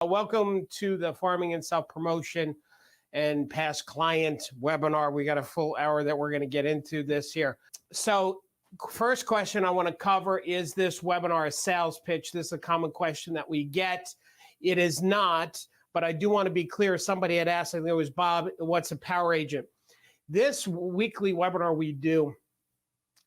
Welcome to the Farming and Self-Promotion and Past Client webinar. We got a full hour that we're going to get into this here. So first question I want to cover, is this webinar a sales pitch? This is a common question that we get. It is not, but I do want to be clear. Somebody had asked, I think it was Bob, what's a power agent? This weekly webinar we do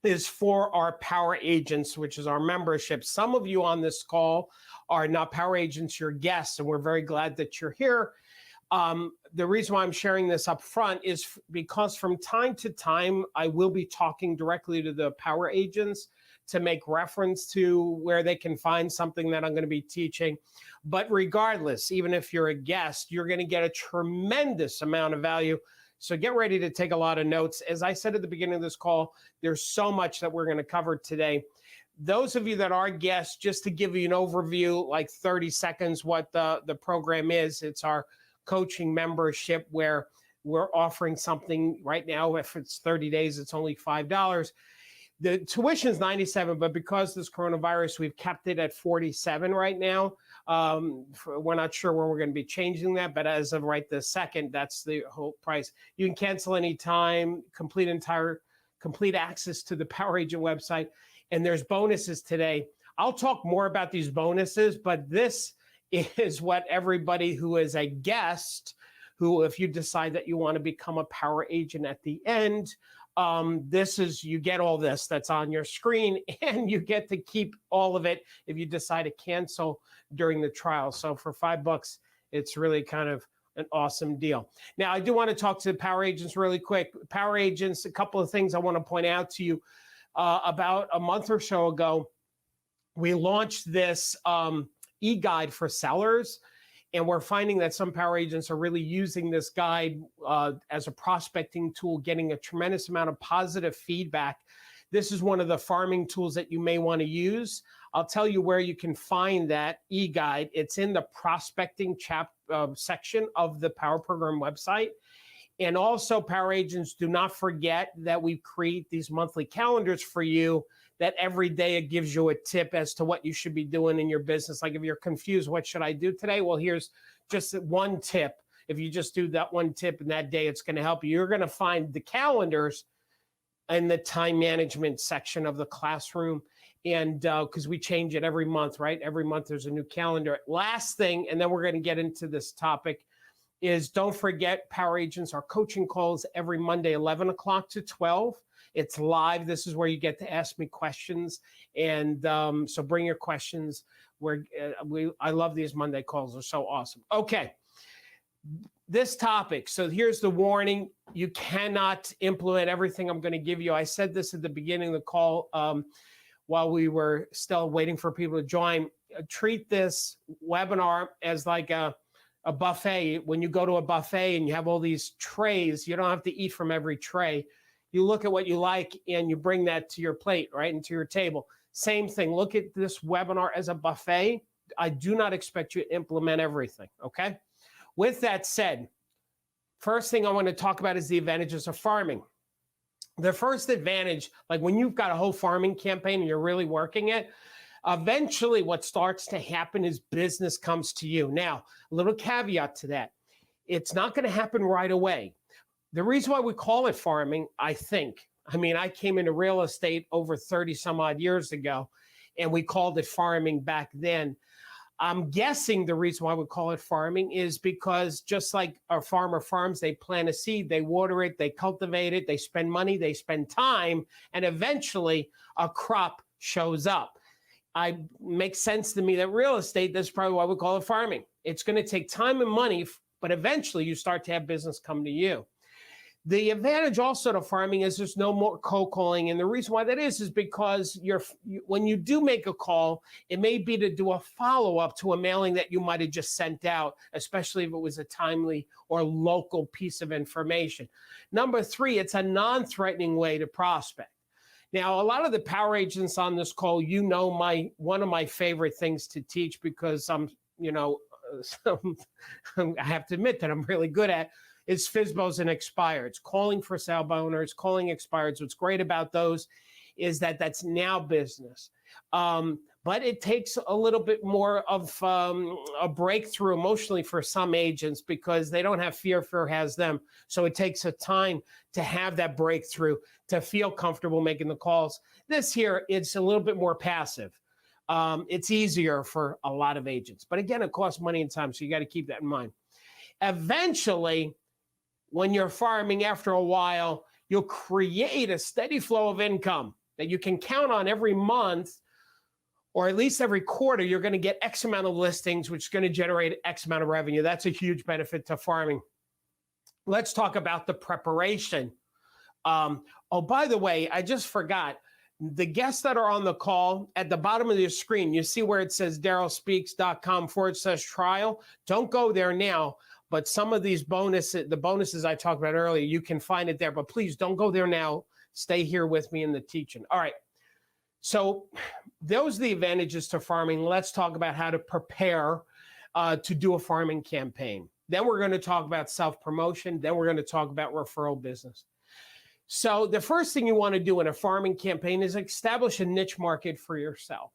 is for our power agents, which is our membership. Some of you on this call are not power agents, you're guests, and we're very glad that you're here. The reason why I'm sharing this up front is because from time to time, I will be talking directly to the power agents to make reference to where they can find something that I'm going to be teaching. But regardless, even if you're a guest, you're going to get a tremendous amount of value. So get ready to take a lot of notes. As I said at the beginning of this call, there's so much that we're going to cover today. Those of you that are guests, just to give you an overview, like 30 seconds, what the program is, it's our coaching membership where we're offering something right now. If it's 30 days, it's only $5. The tuition is $97, but because this coronavirus, we've kept it at $47 right now. We're not sure when we're going to be changing that, but as of right this second, that's the whole price. You can cancel anytime, complete access to the Power Agent website, and there's bonuses today. I'll talk more about these bonuses, but this is what everybody who is a guest, who, if you decide that you want to become a power agent at the end, you get all this that's on your screen, and you get to keep all of it if you decide to cancel during the trial. So for $5, it's really kind of an awesome deal. Now, I do want to talk to the power agents really quick. Power agents, a couple of things I want to point out to you. About a month or so ago, we launched this e-guide for sellers. And we're finding that some power agents are really using this guide as a prospecting tool, getting a tremendous amount of positive feedback. This is one of the farming tools that you may want to use. I'll tell you where you can find that e-guide. It's in the prospecting section of the Power Program website. And also, power agents, do not forget that we create these monthly calendars for you that every day it gives you a tip as to what you should be doing in your business. Like if you're confused, what should I do today? Well, here's just one tip. If you just do that one tip in that day, it's going to help you. You're going to find the calendars in the time management section of the classroom. And because we change it every month, right? Every month there's a new calendar. Last thing, and then we're going to get into this topic, is don't forget, power agents, our coaching calls every Monday, 11 o'clock to 12. It's live. This is where you get to ask me questions. And so bring your questions. I love these Monday calls. They're so awesome. Okay, this topic. So here's the warning. You cannot implement everything I'm going to give you. I said this at the beginning of the call while we were still waiting for people to join. Treat this webinar as like a buffet. When you go to a buffet and you have all these trays, you don't have to eat from every tray. You look at what you like and you bring that to your plate, right, and to your table. Same thing. Look at this webinar as a buffet. I do not expect you to implement everything, okay? With that said, first thing I want to talk about is the advantages of farming. The first advantage, like when you've got a whole farming campaign and you're really working it, eventually what starts to happen is business comes to you. Now, a little caveat to that. It's not going to happen right away. The reason why we call it farming, I came into real estate over 30 some odd years ago, and we called it farming back then. I'm guessing the reason why we call it farming is because just like our farmer farms, they plant a seed, they water it, they cultivate it, they spend money, they spend time, and eventually a crop shows up. It makes sense to me that real estate, that's probably why we call it farming. It's going to take time and money, but eventually you start to have business come to you. The advantage also to farming is there's no more cold calling. And the reason why that is because when you do make a call, it may be to do a follow-up to a mailing that you might have just sent out, especially if it was a timely or local piece of information. Number three, it's a non-threatening way to prospect. Now, a lot of the power agents on this call, one of my favorite things to teach, because I have to admit that I'm really good at, is FSBOs and expireds, calling for sale by owners, calling expireds. What's great about those is that that's now business. But it takes a little bit more of a breakthrough emotionally for some agents because they don't have fear, fear has them. So it takes a time to have that breakthrough, to feel comfortable making the calls. This here, it's a little bit more passive. It's easier for a lot of agents. But again, it costs money and time, so you got to keep that in mind. Eventually, when you're farming after a while, you'll create a steady flow of income that you can count on every month, or at least every quarter. You're going to get X amount of listings, which is going to generate X amount of revenue. That's a huge benefit to farming. Let's talk about the preparation. Oh, by the way, I just forgot. The guests that are on the call, at the bottom of your screen, you see where it says darrylspeaks.com/trial. Don't go there now, but some of these bonuses, the bonuses I talked about earlier, you can find it there, but please don't go there now. Stay here with me in the teaching. All right. So those are the advantages to farming. Let's talk about how to prepare to do a farming campaign. Then we're going to talk about self-promotion. Then we're going to talk about referral business. So the first thing you want to do in a farming campaign is establish a niche market for yourself.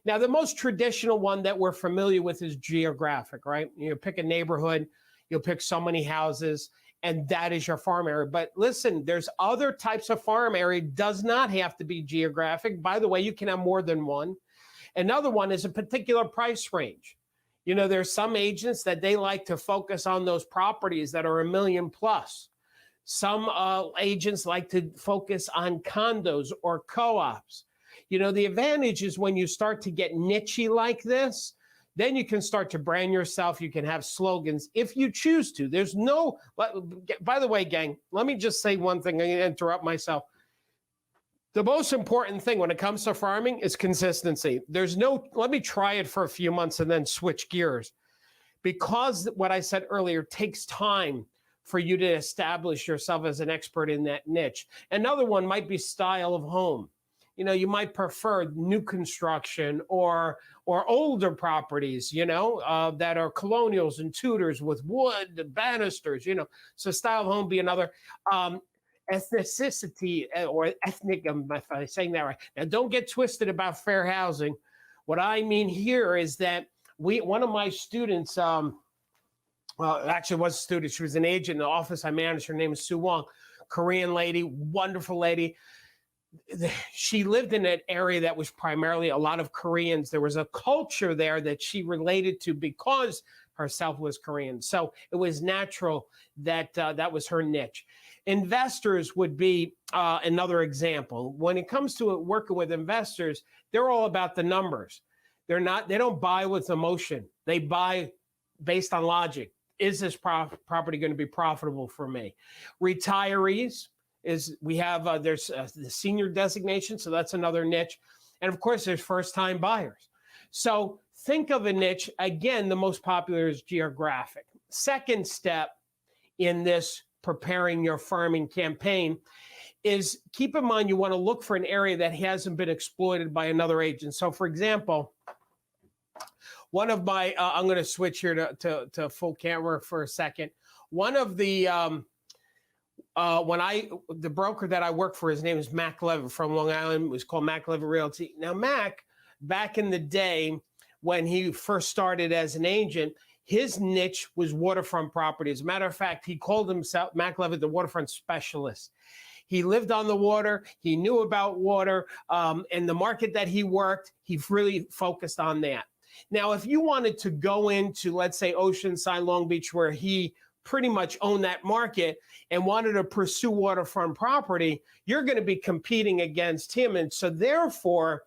Now, the most traditional one that we're familiar with is geographic, right? You pick a neighborhood, you'll pick so many houses, and that is your farm area. But listen, there's other types of farm area. It does not have to be geographic. By the way, you can have more than one. Another one is a particular price range. You know, there's some agents that they like to focus on those properties that are $1 million plus. Some agents like to focus on condos or co-ops. You know, the advantage is when you start to get niche-y like this, then you can start to brand yourself. You can have slogans if you choose to. There's no, by the way, gang, let me just say one thing. I'm going to interrupt myself. The most important thing when it comes to farming is consistency. There's no, let me try it for a few months and then switch gears. Because what I said earlier takes time for you to establish yourself as an expert in that niche. Another one might be style of home. You know, you might prefer new construction or older properties, you know, that are colonials and Tudors with wood banisters, you know. So style of home be another. Ethnicity or ethnic, if I'm saying that right. Now, don't get twisted about fair housing. What I mean here is that one of my students, well, actually was a student. She was an agent in the office I managed. Her name is Sue Wong, Korean lady, wonderful lady. She lived in an area that was primarily a lot of Koreans. There was a culture there that she related to because herself was Korean. So it was natural that that was her niche. Investors would be another example. When it comes to working with investors, they're all about the numbers. They don't buy with emotion. They buy based on logic. Is this property going to be profitable for me? Retirees there's the senior designation, so that's another niche. And of course, there's first-time buyers. So think of a niche. Again, the most popular is geographic. Second step in this preparing your farming campaign is keep in mind you want to look for an area that hasn't been exploited by another agent. So for example, one of my, I'm going to switch here to full camera for a second. One of the, the broker that I work for, his name is Mac Levitt from Long Island. It was called Mac Levitt Realty. Now, Mac, back in the day when he first started as an agent, his niche was waterfront property. As a matter of fact, he called himself, Mac Levitt, the waterfront specialist. He lived on the water. He knew about water. And the market that he worked, he really focused on that. Now, if you wanted to go into, let's say, Oceanside, Long Beach, where he pretty much owned that market and wanted to pursue waterfront property, you're going to be competing against him. And so therefore,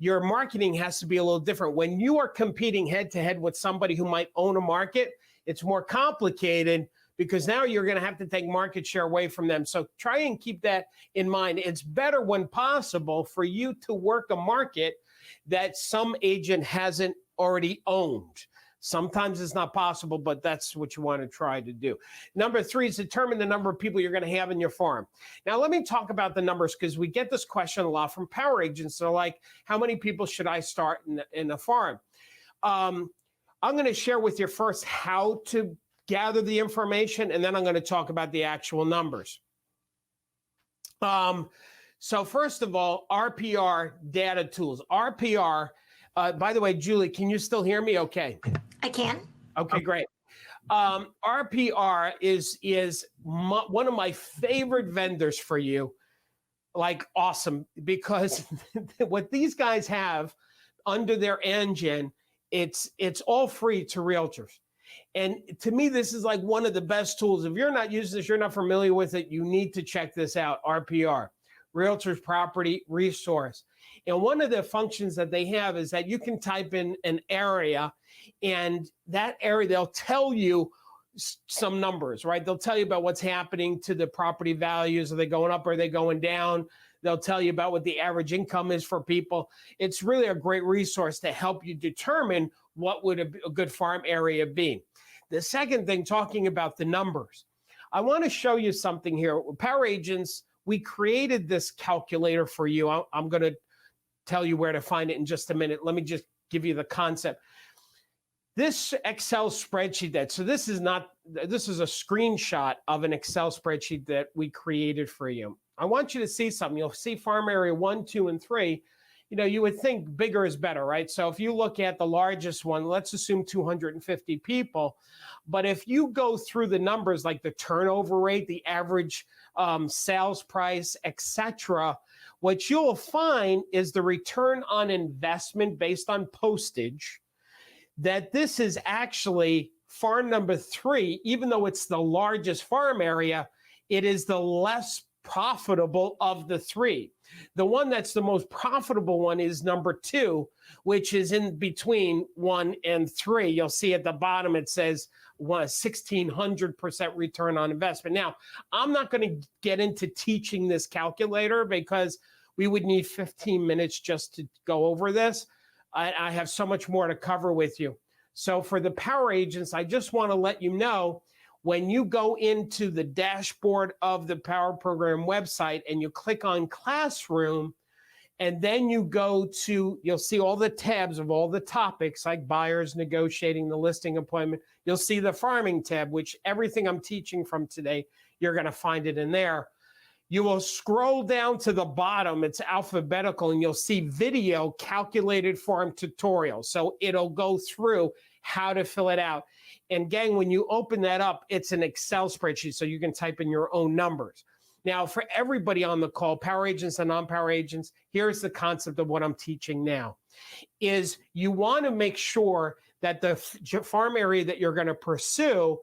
your marketing has to be a little different. When you are competing head to head with somebody who might own a market, it's more complicated because now you're going to have to take market share away from them. So try and keep that in mind. It's better when possible for you to work a market that some agent hasn't already owned. Sometimes it's not possible, but that's what you want to try to do. Number 3 is determine the number of people you're going to have in your farm. Now, let me talk about the numbers because we get this question a lot from power agents. They're like, how many people should I start in a farm? I'm going to share with you first how to gather the information, and then I'm going to talk about the actual numbers. So first of all, RPR data tools. RPR, by the way, Julie, can you still hear me okay? I can. Okay, great. RPR is one of my favorite vendors for you. Like awesome, because what these guys have under their engine, it's all free to realtors. And to me, this is like one of the best tools. If you're not using this, you're not familiar with it, you need to check this out. RPR, Realtors Property Resource. And one of the functions that they have is that you can type in an area, and that area, they'll tell you some numbers, right? They'll tell you about what's happening to the property values. Are they going up? Are they going down? They'll tell you about what the average income is for people. It's really a great resource to help you determine what would a good farm area be. The second thing, talking about the numbers, I want to show you something here. Power Agents, we created this calculator for you. I'm going to tell you where to find it in just a minute. Let me just give you the concept. This Excel spreadsheet so this is a screenshot of an Excel spreadsheet that we created for you. I want you to see something. You'll see farm area 1, 2, and 3. You know, you would think bigger is better, right? So if you look at the largest one, let's assume 250 people. But if you go through the numbers like the turnover rate, the average sales price, etc., what you'll find is the return on investment based on postage, that this is actually farm number 3, even though it's the largest farm area, it is the less profitable of the 3. The one that's the most profitable one is number 2, which is in between 1 and 3. You'll see at the bottom it says 1,600% return on investment. Now, I'm not going to get into teaching this calculator because we would need 15 minutes just to go over this. I have so much more to cover with you. So for the Power Agents, I just want to let you know, when you go into the dashboard of the Power Program website and you click on Classroom, and then you go to, you'll see all the tabs of all the topics like buyers, negotiating, the listing appointment. You'll see the farming tab, which everything I'm teaching from today, you're going to find it in there. You will scroll down to the bottom, it's alphabetical, and you'll see video calculated farm tutorial. So it'll go through how to fill it out. And gang, when you open that up, it's an Excel spreadsheet, so you can type in your own numbers. Now, for everybody on the call, Power Agents and non-Power Agents, here's the concept of what I'm teaching now, is you want to make sure that the farm area that you're going to pursue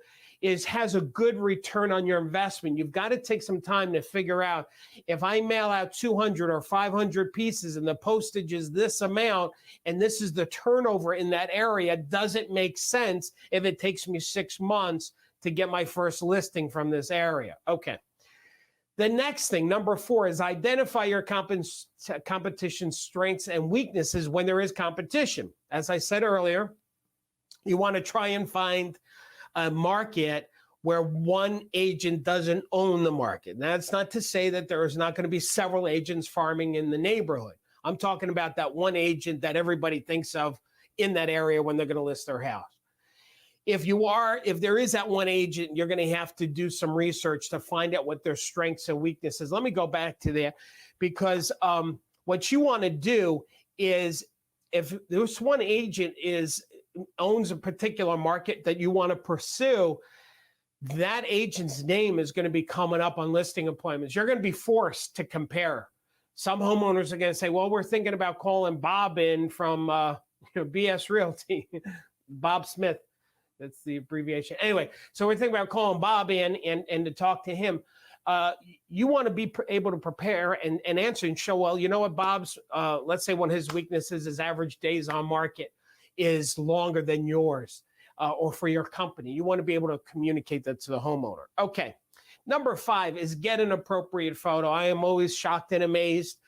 has a good return on your investment. You've got to take some time to figure out, if I mail out 200 or 500 pieces and the postage is this amount, and this is the turnover in that area, does it make sense if it takes me 6 months to get my first listing from this area? Okay. The next thing, number 4, is identify your competition strengths and weaknesses when there is competition. As I said earlier, you want to try and find a market where one agent doesn't own the market. Now, that's not to say that there is not going to be several agents farming in the neighborhood. I'm talking about that one agent that everybody thinks of in that area when they're going to list their house. If there is that one agent, you're going to have to do some research to find out what their strengths and weaknesses. Let me go back to that, because what you want to do is, if this one agent owns a particular market that you want to pursue, that agent's name is going to be coming up on listing appointments. You're going to be forced to compare. Some homeowners are going to say, well, we're thinking about calling Bob in from BS Realty, Bob Smith. That's the abbreviation. Anyway, so we're thinking about calling Bob in and to talk to him. You want to be able to prepare and answer and show, well, you know what, Bob's, let's say one of his weaknesses is average days on market is longer than yours, or for your company. You want to be able to communicate that to the homeowner. Okay. Number 5 is get an appropriate photo. I am always shocked and amazed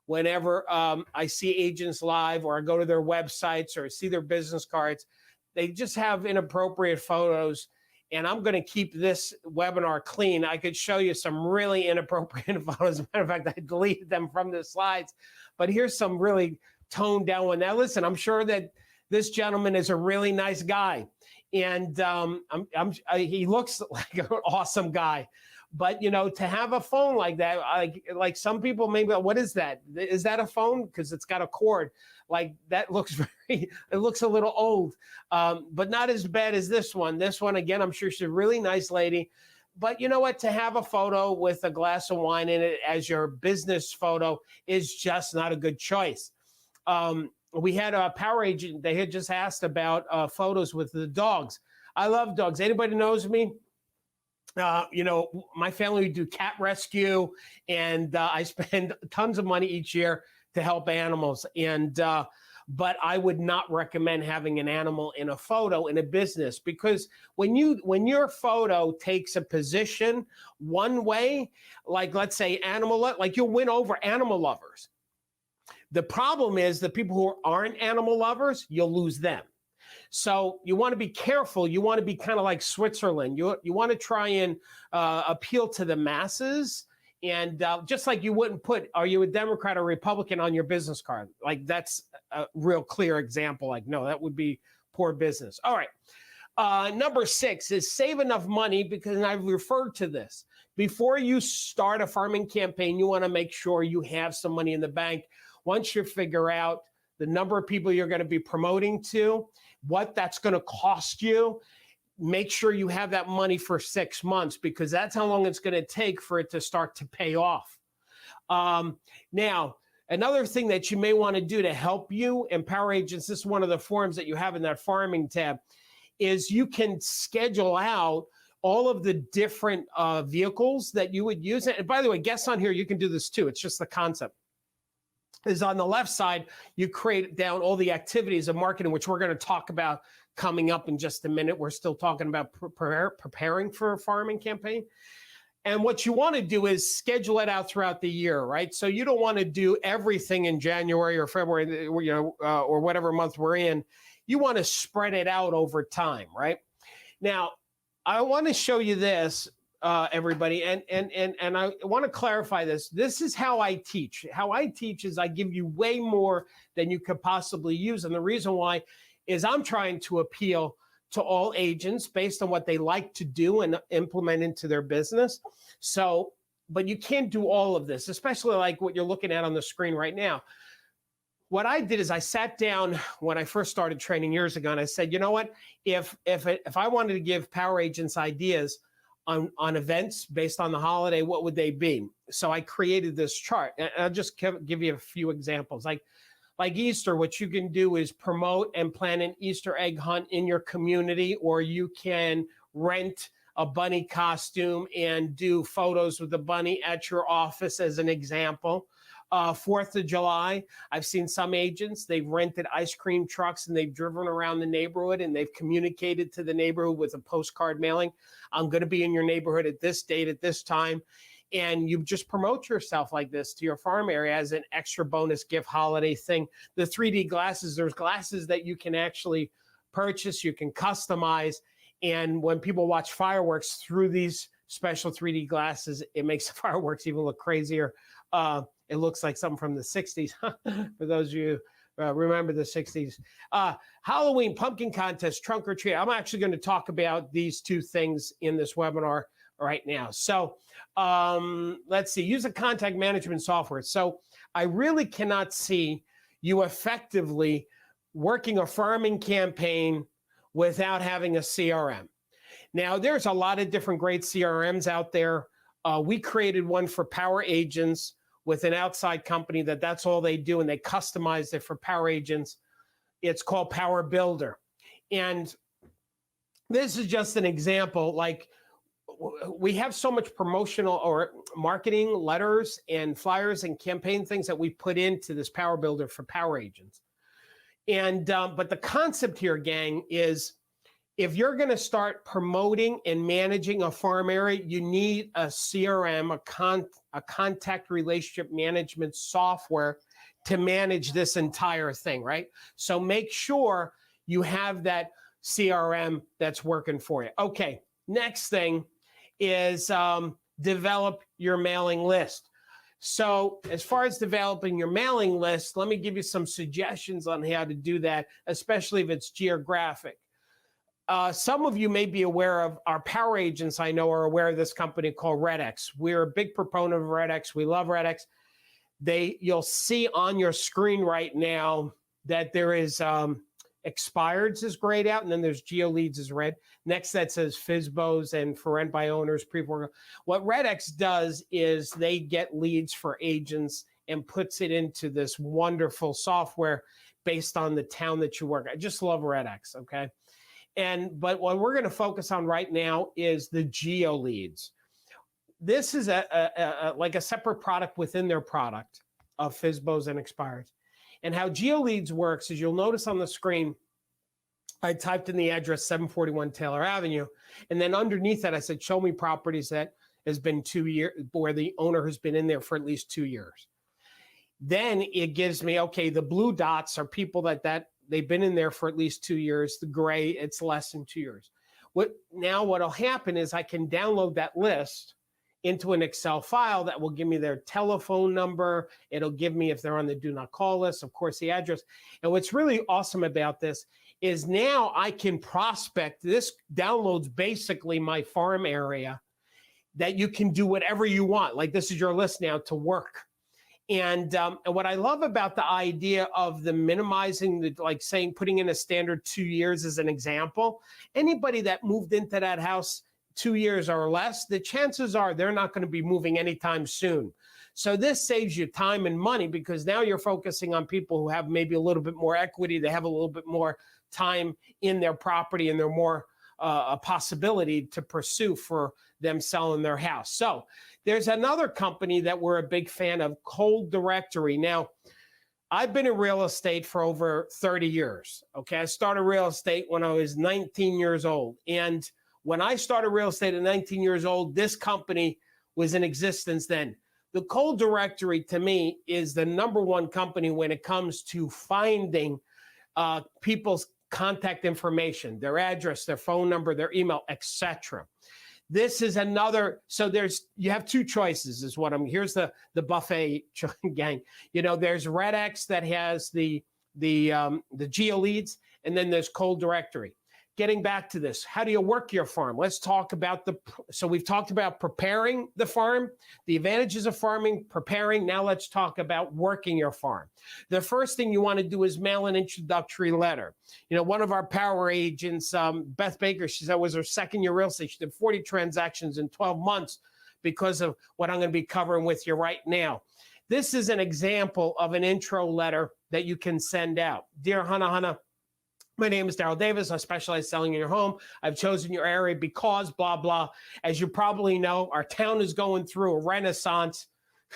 whenever I see agents live, or I go to their websites or see their business cards. They just have inappropriate photos, and I'm going to keep this webinar clean. I could show you some really inappropriate photos. As a matter of fact, I deleted them from the slides, but here's some really toned down one. Now, listen, I'm sure that this gentleman is a really nice guy, and he looks like an awesome guy. But, to have a phone like that, like some people maybe, what is that? Is that a phone? Because it's got a cord. Like that looks it looks a little old, but not as bad as this one. This one, again, I'm sure she's a really nice lady. But you know what? To have a photo with a glass of wine in it as your business photo is just not a good choice. We had a power agent. They had just asked about photos with the dogs. I love dogs. Anybody knows me? My family, we do cat rescue, and I spend tons of money each year to help animals. But I would not recommend having an animal in a photo in a business, because when your photo takes a position one way, like let's say like you'll win over animal lovers. The problem is the people who aren't animal lovers, you'll lose them. So you want to be careful. You want to be kind of like Switzerland. You want to try and appeal to the masses. And just like you wouldn't put, are you a Democrat or Republican on your business card? Like that's a real clear example. Like, no, that would be poor business. All right. Number 6 is save enough money, because I've referred to this. Before you start a farming campaign, you want to make sure you have some money in the bank. Once you figure out the number of people you're going to be promoting to, what that's going to cost you, make sure you have that money for 6 months, because that's how long it's going to take for it to start to pay off. Now, another thing that you may want to do to help you empower agents, this is one of the forms that you have in that farming tab, is you can schedule out all of the different vehicles that you would use. And by the way, guests on here, you can do this too. It's just the concept. Is on the left side, you create down all the activities of marketing, which we're going to talk about coming up in just a minute. We're still talking about preparing for a farming campaign. And what you want to do is schedule it out throughout the year, right? So you don't want to do everything in January or February, or whatever month we're in. You want to spread it out over time, right? Now, I want to show you this, everybody, and I want to clarify this. This is how I teach. How I teach is I give you way more than you could possibly use, and the reason why is I'm trying to appeal to all agents based on what they like to do and implement into their business. So, but you can't do all of this, especially like what you're looking at on the screen right now. What I did is I sat down when I first started training years ago, and I said, you know what, if I wanted to give power agents ideas on events based on the holiday, what would they be? So I created this chart, and I'll just give you a few examples. Like Easter, what you can do is promote and plan an Easter egg hunt in your community, or you can rent a bunny costume and do photos with the bunny at your office as an example. 4th of July, I've seen some agents, they've rented ice cream trucks and they've driven around the neighborhood and they've communicated to the neighborhood with a postcard mailing. I'm going to be in your neighborhood at this date, at this time. And you just promote yourself like this to your farm area as an extra bonus gift holiday thing. The 3D glasses, there's glasses that you can actually purchase, you can customize. And when people watch fireworks through these special 3D glasses, it makes the fireworks even look crazier. It looks like something from the 60s, for those of you remember the 60s. Halloween, pumpkin contest, trunk or treat. I'm actually going to talk about these two things in this webinar right now. So let's see, use a contact management software. So I really cannot see you effectively working a farming campaign without having a CRM. Now, there's a lot of different great CRMs out there. We created one for power agents with an outside company that's all they do, and they customized it for power agents. It's called Power Builder. And this is just an example. Like, we have so much promotional or marketing letters and flyers and campaign things that we put into this Power Builder for power agents. And but the concept here, gang, is if you're going to start promoting and managing a farm area, you need a CRM, a contact relationship management software to manage this entire thing, right? So make sure you have that CRM that's working for you. Okay, next thing is develop your mailing list. So as far as developing your mailing list, let me give you some suggestions on how to do that, especially if it's geographic. Some of you may be aware of, our power agents I know are aware of this company called RedX. We're a big proponent of RedX. We love RedX. You'll see on your screen right now that there is expireds is grayed out, and then there's GeoLeads is red. Next that says FSBOs and for rent by owners. What RedX does is they get leads for agents and puts it into this wonderful software based on the town that you work. I just love RedX, okay? But what we're going to focus on right now is the GeoLeads. This is like a separate product within their product of FSBOs and expireds. And how GeoLeads works is, you'll notice on the screen, I typed in the address 741 Taylor Avenue, and then underneath that I said, show me properties that has been 2 years, where the owner has been in there for at least 2 years. Then it gives me, okay, the blue dots are people that they've been in there for at least 2 years. The gray, it's less than 2 years. What'll happen is I can download that list into an Excel file that will give me their telephone number. It'll give me, if they're on the do not call list, of course, the address. And what's really awesome about this is now I can prospect. This downloads basically my farm area that you can do whatever you want. Like, this is your list now to work. And what I love about the idea of the minimizing, like saying, putting in a standard 2 years as an example, anybody that moved into that house 2 years or less, the chances are they're not going to be moving anytime soon. So this saves you time and money, because now you're focusing on people who have maybe a little bit more equity. They have a little bit more time in their property, and they're more a possibility to pursue for them selling their house. So there's another company that we're a big fan of, Cold Directory. Now, I've been in real estate for over 30 years. Okay, I started real estate when I was 19 years old. And when I started real estate at 19 years old, this company was in existence then. The Cold Directory, to me, is the #1 company when it comes to finding people's contact information, their address, their phone number, their email, etc. This is another, so you have two choices is what here's the buffet gang. You know, there's RedX that has the GeoLeads, and then there's Cold Directory. Getting back to this, how do you work your farm? Let's talk about so we've talked about preparing the farm, the advantages of farming, preparing. Now let's talk about working your farm. The first thing you want to do is mail an introductory letter. You know, one of our power agents, Beth Baker, she said it was her second year real estate. She did 40 transactions in 12 months because of what I'm going to be covering with you right now. This is an example of an intro letter that you can send out. Dear Hannah, my name is Darryl Davis. I specialize selling in your home. I've chosen your area because blah, blah. As you probably know, our town is going through a renaissance.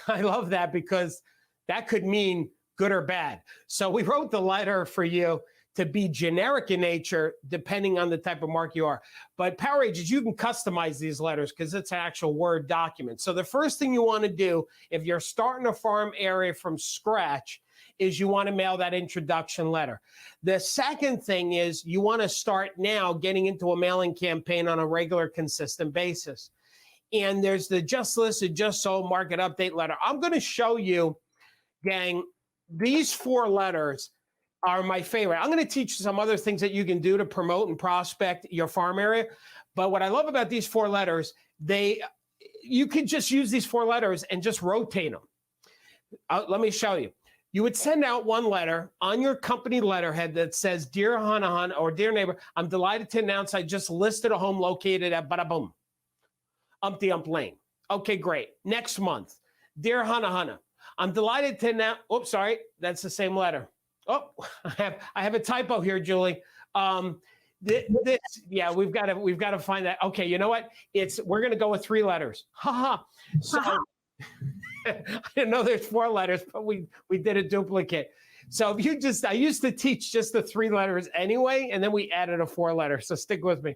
I love that, because that could mean good or bad. So we wrote the letter for you to be generic in nature, depending on the type of market you are. But power agents, you can customize these letters because it's an actual Word document. So the first thing you want to do, if you're starting a farm area from scratch, is you want to mail that introduction letter. The second thing is you want to start now getting into a mailing campaign on a regular, consistent basis. And there's the just listed, just sold, market update letter. I'm going to show you, gang, these 4 letters are my favorite. I'm going to teach you some other things that you can do to promote and prospect your farm area. But what I love about these 4 letters, you could just use these 4 letters and just rotate them. Let me show you. You would send out one letter on your company letterhead that says, Dear Hanahan, or Dear Neighbor, I'm delighted to announce I just listed a home located at Bada-Boom, Umpty Ump Lane. Okay, great. Next month, Dear Hana, I'm delighted to announce, oops, sorry, that's the same letter. Oh, I have a typo here, Julie. Yeah, we've got to find that. Okay, you know what? We're going to go with 3 letters. So I didn't know there's 4 letters, but we did a duplicate. So if I used to teach just the 3 letters anyway, and then we added a 4 letter. So stick with me.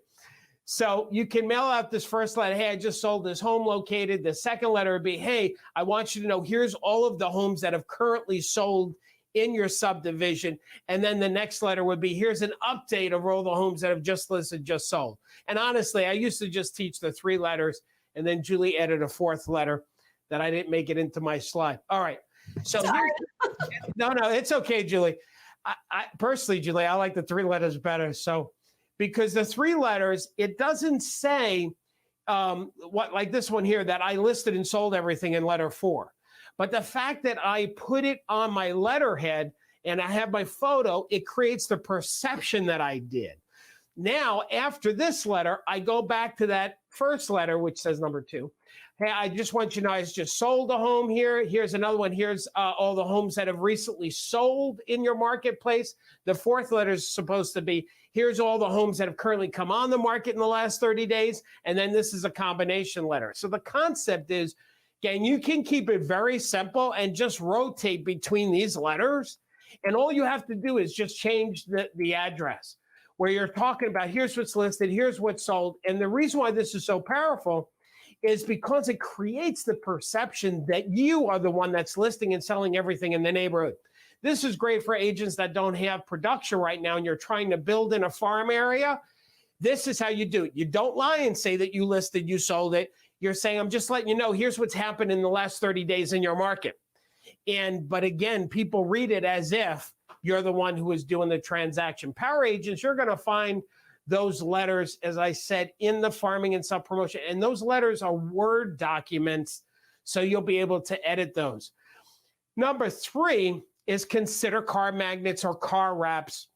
So you can mail out this first letter. Hey, I just sold this home located. The second letter would be, hey, I want you to know, here's all of the homes that have currently sold in your subdivision. And then the next letter would be, here's an update of all the homes that have just listed, just sold. And honestly, I used to just teach the 3 letters, and then Julie added a 4th letter that I didn't make it into my slide. All right. So no, it's okay, Julie. I personally, Julie, I like the 3 letters better. So because the 3 letters, it doesn't say what, like this one here, that I listed and sold everything in letter 4. But the fact that I put it on my letterhead and I have my photo, it creates the perception that I did. Now, after this letter, I go back to that first letter, which says number 2. Hey, I just want you to know I just sold a home here. Here's another one. Here's all the homes that have recently sold in your marketplace. The 4th letter is supposed to be, here's all the homes that have currently come on the market in the last 30 days. And then this is a combination letter. So the concept is, again, you can keep it very simple and just rotate between these letters. And all you have to do is just change the address where you're talking about, here's what's listed, here's what's sold. And the reason why this is so powerful is because it creates the perception that you are the one that's listing and selling everything in the neighborhood. This is great for agents that don't have production right now and you're trying to build in a farm area. This is how you do it. You don't lie and say that you listed, you sold it. You're saying, I'm just letting you know, here's what's happened in the last 30 days in your market. But again, people read it as if you're the one who is doing the transaction. Power agents, you're going to find those letters, as I said, in the farming and self-promotion. And those letters are Word documents, so you'll be able to edit those. Number 3 is consider car magnets or car wraps.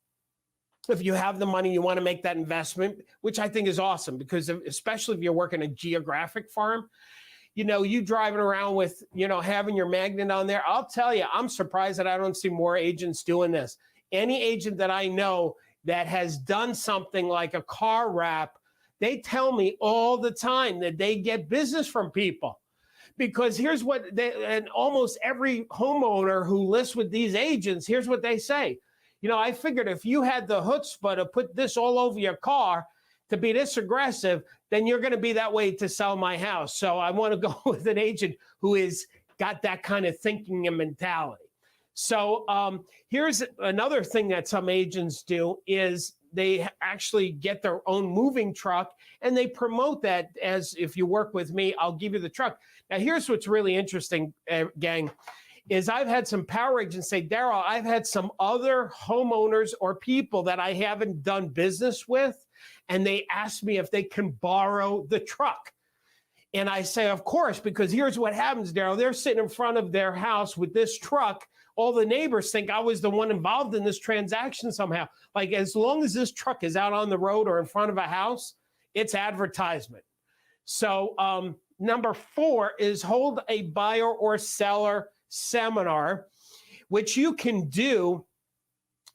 If you have the money, you want to make that investment, which I think is awesome, because especially if you're working a geographic farm, you driving around with, having your magnet on there. I'll tell you, I'm surprised that I don't see more agents doing this. Any agent that I know that has done something like a car wrap, they tell me all the time that they get business from people. Because here's what and almost every homeowner who lists with these agents, here's what they say. I figured if you had the chutzpah to put this all over your car, to be this aggressive, then you're going to be that way to sell my house. So I want to go with an agent who is got that kind of thinking and mentality. So here's another thing that some agents do is they actually get their own moving truck and they promote that as, if you work with me, I'll give you the truck. Now, here's what's really interesting, gang, is I've had some power agents say, Darryl, I've had some other homeowners or people that I haven't done business with, and they ask me if they can borrow the truck. And I say, of course, because here's what happens, Darryl. They're sitting in front of their house with this truck. All the neighbors think I was the one involved in this transaction somehow. Like, as long as this truck is out on the road or in front of a house, it's advertisement. So number 4 is hold a buyer or seller seminar, which you can do.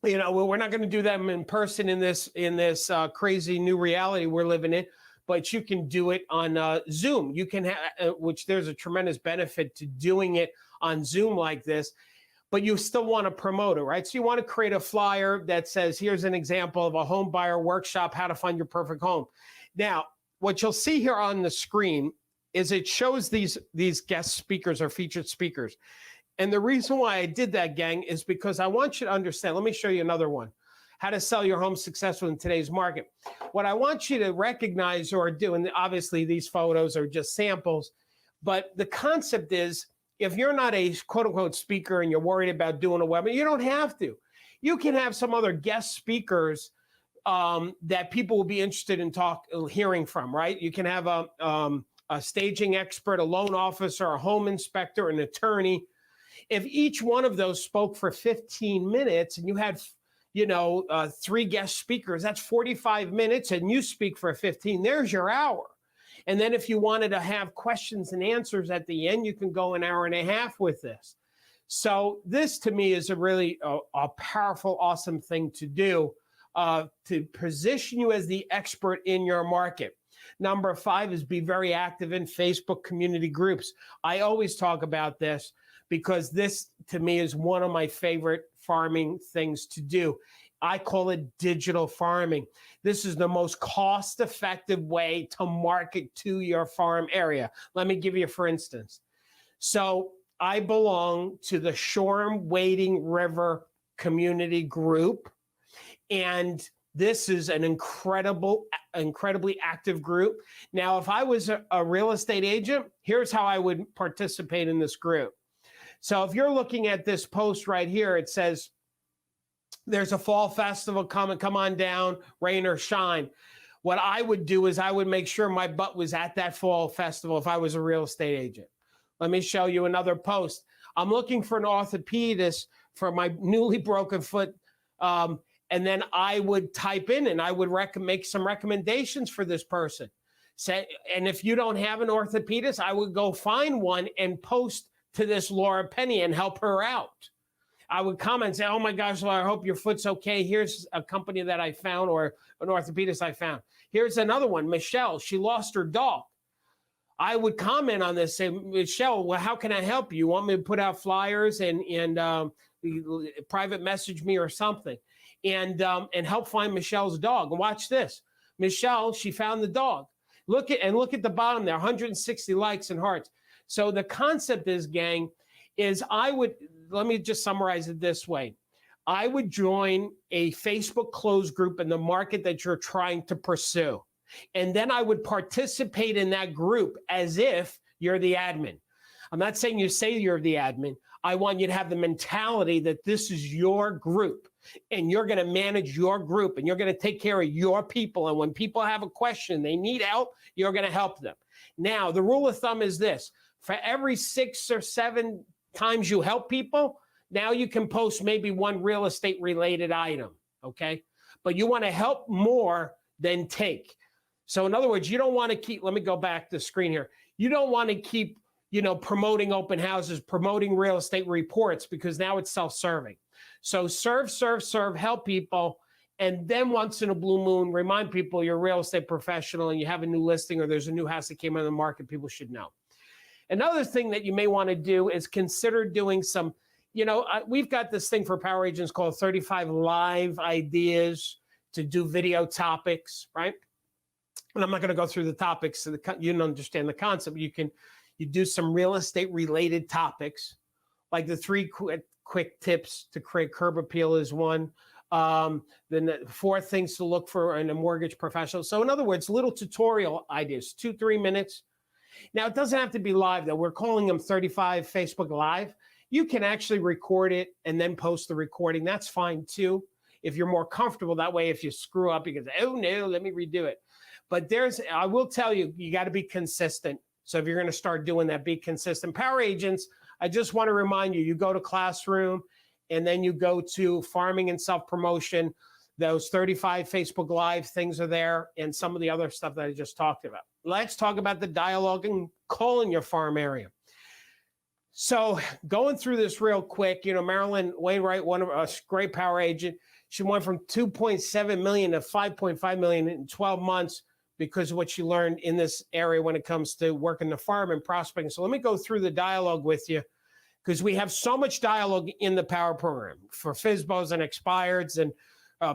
We're not going to do them in person in this crazy new reality we're living in, but you can do it on Zoom. You can which there's a tremendous benefit to doing it on Zoom like this, but you still want to promote it, right? So you want to create a flyer that says, here's an example of a home buyer workshop, how to find your perfect home. Now, what you'll see here on the screen is it shows these guest speakers or featured speakers. And the reason why I did that, gang, is because I want you to understand. Let me show you another one. How to sell your home successfully in today's market. What I want you to recognize or do, and obviously these photos are just samples, but the concept is, if you're not a quote-unquote speaker and you're worried about doing a webinar, you don't have to. You can have some other guest speakers that people will be interested in hearing from, right? You can have a staging expert, a loan officer, a home inspector, an attorney. If each one of those spoke for 15 minutes and you had, 3 guest speakers, that's 45 minutes, and you speak for 15, there's your hour. And then if you wanted to have questions and answers at the end, you can go an hour and a half with this. So this, to me, is a really a powerful, awesome thing to do to position you as the expert in your market. Number 5 is be very active in Facebook community groups. I always talk about this because this, to me, is one of my favorite farming things to do. I call it digital farming. This is the most cost-effective way to market to your farm area. Let me give you, for instance. So I belong to the Shoreham Wading River community group, and this is an incredibly active group. Now, if I was a real estate agent, here's how I would participate in this group. So if you're looking at this post right here, it says, there's a fall festival coming, come on down, rain or shine. What I would do is I would make sure my butt was at that fall festival if I was a real estate agent. Let me show you another post. I'm looking for an orthopedist for my newly broken foot. And then I would type in and I would make some recommendations for this person. And if you don't have an orthopedist, I would go find one and post to this Laura Penny and help her out. I would comment and say, oh my gosh, Laura, I hope your foot's okay. Here's a company that I found, or an orthopedist I found. Here's another one, Michelle. She lost her dog. I would comment on this, say, Michelle, well, how can I help you? You want me to put out flyers and private message me or something, and help find Michelle's dog. And watch this. Michelle, she found the dog. Look at the bottom there, 160 likes and hearts. So the concept is, gang, is let me just summarize it this way. I would join a Facebook closed group in the market that you're trying to pursue. And then I would participate in that group as if you're the admin. I'm not saying you say you're the admin. I want you to have the mentality that this is your group and you're going to manage your group and you're going to take care of your people. And when people have a question, they need help, you're going to help them. Now, the rule of thumb is this. For every 6 or 7 times you help people, now you can post maybe one real estate related item, okay? But you want to help more than take. So in other words, you don't want to keep, let me go back to the screen here. You don't want to keep, promoting open houses, promoting real estate reports, because now it's self-serving. So serve, help people. And then once in a blue moon, remind people you're a real estate professional and you have a new listing or there's a new house that came on the market, people should know. Another thing that you may want to do is consider doing some, we've got this thing for power agents called 35 live ideas to do video topics, right? And I'm not going to go through the topics so you don't understand the concept. You do some real estate related topics, like the 3 quick tips to create curb appeal is one. Then the 4 things to look for in a mortgage professional. So in other words, little tutorial ideas, 2-3 minutes. Now, it doesn't have to be live, though. We're calling them 35 Facebook Live. You can actually record it and then post the recording. That's fine, too, if you're more comfortable. That way, if you screw up, you can say, oh, no, let me redo it. But I will tell you, you got to be consistent. So if you're going to start doing that, be consistent. Power agents, I just want to remind you, you go to Classroom, and then you go to Farming and Self-Promotion. Those 35 Facebook Live things are there, and some of the other stuff that I just talked about. Let's talk about the dialogue and call in your farm area. So going through this real quick, Marilyn Wainwright, one of us, great power agent, she went from 2.7 million to 5.5 million in 12 months because of what she learned in this area when it comes to working the farm and prospecting. So let me go through the dialogue with you, because we have so much dialogue in the power program for FSBOs and expireds and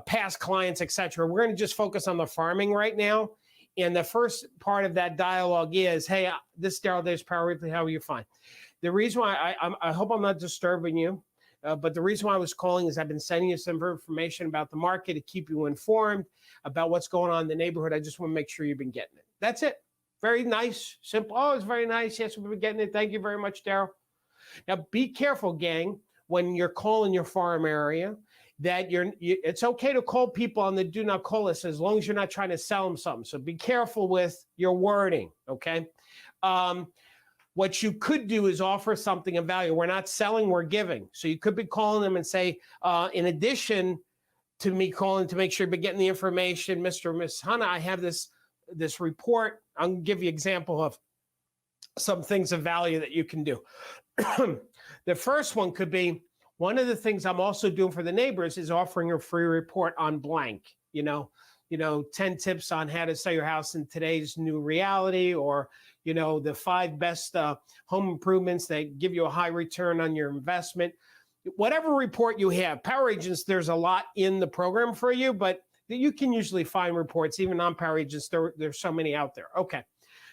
past clients, etc. We're going to just focus on the farming right now. And the first part of that dialogue is, hey, this is Darryl Davis Power Weekly. How are you? Fine. The reason why I hope I'm not disturbing you, but the reason why I was calling is I've been sending you some information about the market to keep you informed about what's going on in the neighborhood. I just want to make sure you've been getting it. That's it. Very nice, simple. Oh, it's very nice. Yes, we've been getting it. Thank you very much, Darryl. Now, be careful, gang, when you're calling your farm area, that it's okay to call people on the do not call list as long as you're not trying to sell them something. So be careful with your wording, okay? What you could do is offer something of value. We're not selling, we're giving. So you could be calling them and say, in addition to me calling to make sure you've been getting the information, Mr. or Miss Hanna, I have this report. I'm going to give you an example of some things of value that you can do. The first one could be, one of the things I'm also doing for the neighbors is offering a free report on blank, 10 tips on how to sell your house in today's new reality, or, the 5 best home improvements that give you a high return on your investment. Whatever report you have, power agents, there's a lot in the program for you, but you can usually find reports, even non-power agents, there's so many out there. Okay.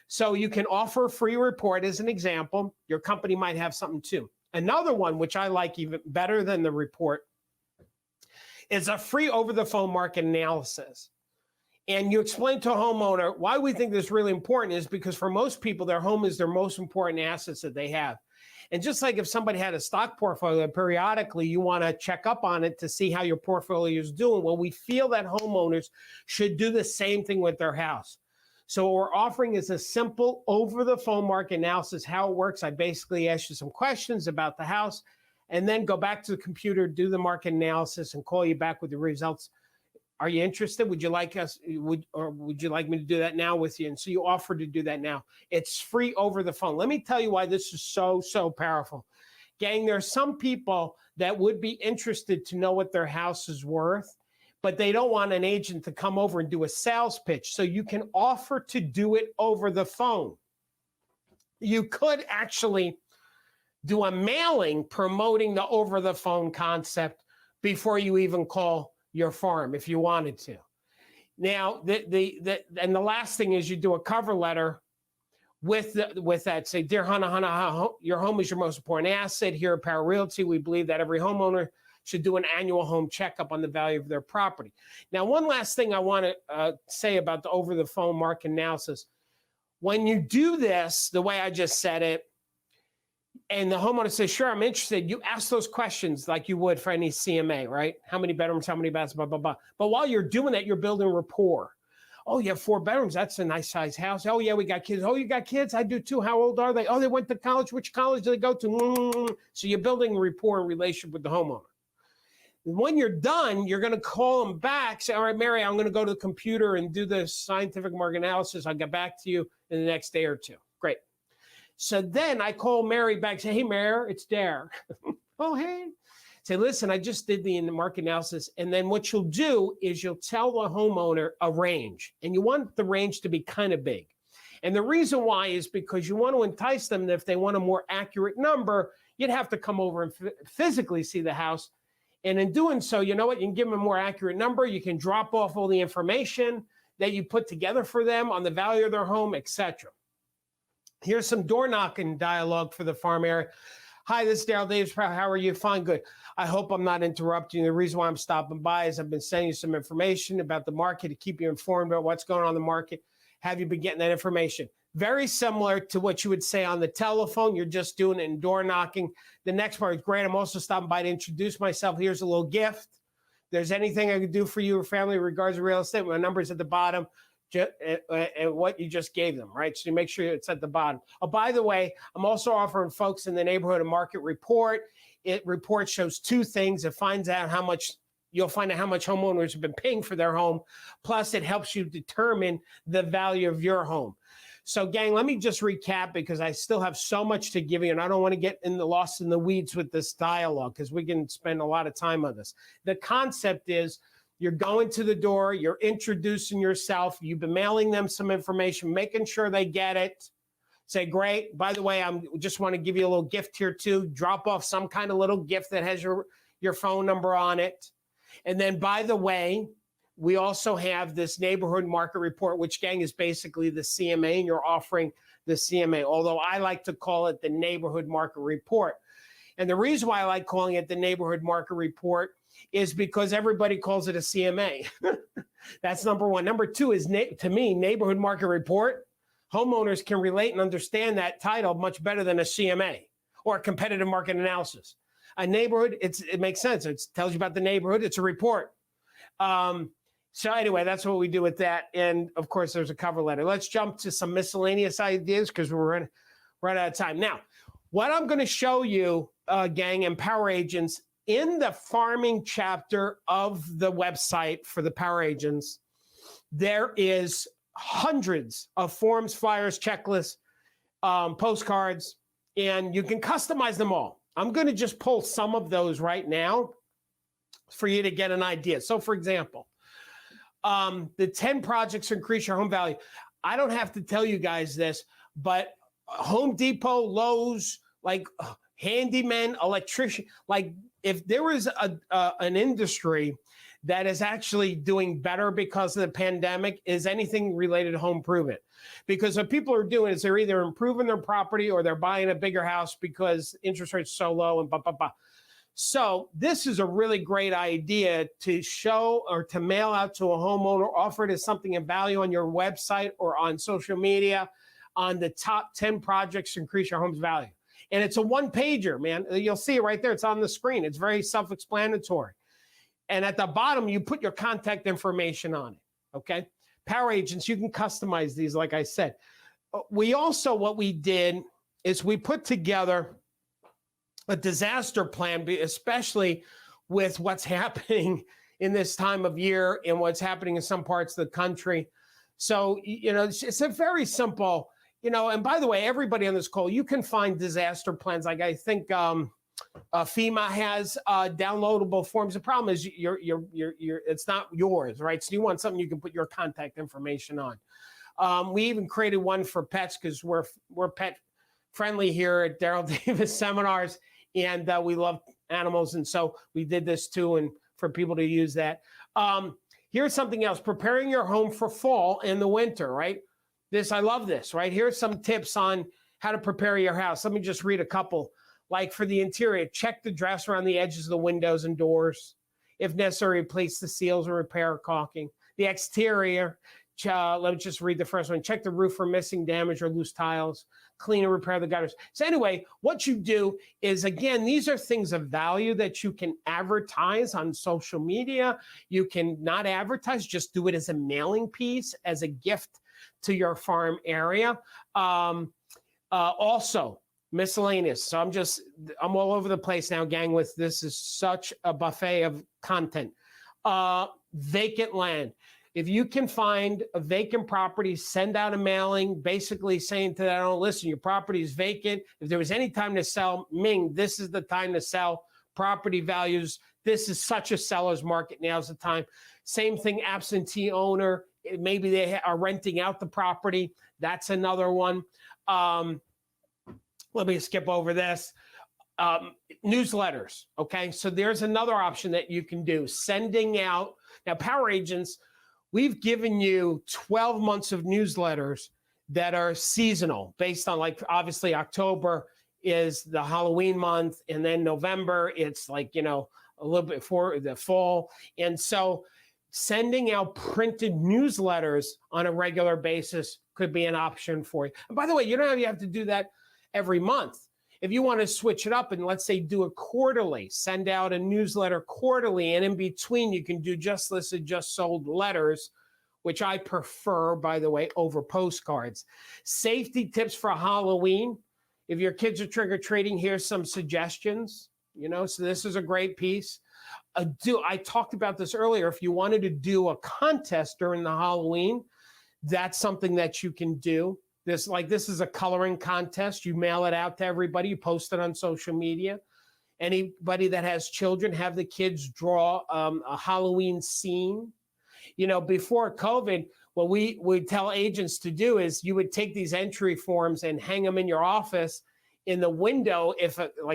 So you can offer a free report as an example. Your company might have something too. Another one, which I like even better than the report, is a free over-the-phone market analysis. And you explain to a homeowner why we think this is really important is because for most people, their home is their most important assets that they have. And just like if somebody had a stock portfolio, periodically you want to check up on it to see how your portfolio is doing. Well, we feel that homeowners should do the same thing with their house. So what we're offering is a simple over-the-phone market analysis. How it works, I basically ask you some questions about the house and then go back to the computer, do the market analysis, and call you back with the results. Are you interested? Would you like would you like me to do that now with you? And so you offer to do that now. It's free over the phone. Let me tell you why this is so powerful. Gang, there are some people that would be interested to know what their house is worth, but they don't want an agent to come over and do a sales pitch. So you can offer to do it over the phone. You could actually do a mailing promoting the over the phone concept before you even call your farm if you wanted to. Now, and the last thing is you do a cover letter with that. Say, dear Hannah, your home is your most important asset. Here at Power Realty, we believe that every homeowner should do an annual home checkup on the value of their property. Now, one last thing I want to say about the over-the-phone market analysis. When you do this, the way I just said it, and the homeowner says, sure, I'm interested, you ask those questions like you would for any CMA, right? How many bedrooms, how many baths, blah, blah, blah. But while you're doing that, you're building rapport. Oh, you have 4 bedrooms. That's a nice size house. Oh, yeah, we got kids. Oh, you got kids? I do too. How old are they? Oh, they went to college. Which college did they go to? So you're building rapport and relationship with the homeowner. When you're done, you're going to call them back, say, all right, Mary, I'm going to go to the computer and do the scientific market analysis. I'll get back to you in the next day or two. Great. So then I call Mary back, say, hey, Mary, it's Darryl. Oh, hey. Say, listen, I just did the market analysis. And then what you'll do is you'll tell the homeowner a range. And you want the range to be kind of big. And the reason why is because you want to entice them that if they want a more accurate number, you'd have to come over and physically see the house. And in doing so, you know what? You can give them a more accurate number. You can drop off all the information that you put together for them on the value of their home, etc. Here's some door knocking dialogue for the farm area. Hi, this is Darryl Davis. How are you? Fine, good. I hope I'm not interrupting you. The reason why I'm stopping by is I've been sending you some information about the market to keep you informed about what's going on in the market. Have you been getting that information? Very similar to what you would say on the telephone. You're just doing it in door knocking. The next part is great. I'm also stopping by to introduce myself. Here's a little gift. If there's anything I can do for you or family in regards to real estate, my number's at the bottom. And what you just gave them, right? So you make sure it's at the bottom. Oh, by the way, I'm also offering folks in the neighborhood a market report. Report shows 2 things. It finds out how much, you'll find out how much homeowners have been paying for their home. Plus, it helps you determine the value of your home. So, gang, let me just recap because I still have so much to give you, and I don't want to get lost in the weeds with this dialogue because we can spend a lot of time on this. The concept is, you're going to the door, you're introducing yourself, you've been mailing them some information, making sure they get it. Say, great, by the way, I just want to give you a little gift here too. Drop off some kind of little gift that has your phone number on it. And then, by the way, we also have this neighborhood market report, which, gang, is basically the CMA, and you're offering the CMA, although I like to call it the neighborhood market report. And the reason why I like calling it the neighborhood market report is because everybody calls it a CMA. That's number one. Number two is, to me, neighborhood market report. Homeowners can relate and understand that title much better than a CMA or a competitive market analysis. A neighborhood, it makes sense. It tells you about the neighborhood. It's a report. So anyway, that's what we do with that. And of course, there's a cover letter. Let's jump to some miscellaneous ideas because we're right out of time. Now, what I'm going to show you, gang and power agents, in the farming chapter of the website for the power agents, there is hundreds of forms, flyers, checklists, postcards, and you can customize them all. I'm going to just pull some of those right now for you to get an idea. So, for example, the 10 projects to increase your home value. I don't have to tell you guys this, but Home Depot, Lowe's, like handyman, electrician, like if there was an industry that is actually doing better because of the pandemic, is anything related to home improvement. Because what people are doing is they're either improving their property or they're buying a bigger house because interest rates are so low and blah, blah, blah. So this is a really great idea to show or to mail out to a homeowner, offer it as something of value on your website or on social media on the top 10 projects to increase your home's value. And it's a one-pager, man. You'll see it right there. It's on the screen. It's very self-explanatory. And at the bottom, you put your contact information on it, okay? Power agents, you can customize these, like I said. We also, what we did is we put together a disaster plan, especially with what's happening in this time of year and what's happening in some parts of the country. So, it's a very simple, and by the way, everybody on this call, you can find disaster plans. Like I think FEMA has downloadable forms. The problem is it's not yours, right? So you want something you can put your contact information on. We even created one for pets because we're pet friendly here at Darryl Davis Seminars, and we love animals, and so we did this too, and for people to use that. Here's something else: preparing your home for fall and the winter. Right? I love this. Right? Here's some tips on how to prepare your house. Let me just read a couple. Like for the interior, check the drafts around the edges of the windows and doors. If necessary, replace the seals or repair caulking. The exterior, let me just read the first one. Check the roof for missing, damage, or loose tiles. Clean and repair the gutters. So anyway, what you do is, again, these are things of value that you can advertise on social media. You can not advertise, just do it as a mailing piece, as a gift to your farm area. Also, miscellaneous. So I'm all over the place now, gang, with this is such a buffet of content. Vacant land. If you can find a vacant property, send out a mailing basically saying to that, oh, listen, your property is vacant. If there was any time to sell, Ming, this is the time to sell. Property values, this is such a seller's market. Now's the time. Same thing, absentee owner. Maybe they are renting out the property. That's another one. Let me skip over this. Newsletters, okay? So there's another option that you can do, sending out. Now, power agents, we've given you 12 months of newsletters that are seasonal, based on, like, obviously October is the Halloween month, and then November, it's like, a little bit for the fall. And so sending out printed newsletters on a regular basis could be an option for you. And by the way, you don't have to do that every month. If you want to switch it up and, let's say, do it quarterly, send out a newsletter quarterly, and in between you can do just listed, just sold letters, which I prefer, by the way, over postcards. Safety tips for Halloween. If your kids are trick-or-treating, here's some suggestions. So this is a great piece. I talked about this earlier. If you wanted to do a contest during the Halloween, that's something that you can do. This is a coloring contest. You mail it out to everybody. You post it on social media. Anybody that has children, have the kids draw a Halloween scene. Before COVID, what we would tell agents to do is you would take these entry forms and hang them in your office in the window.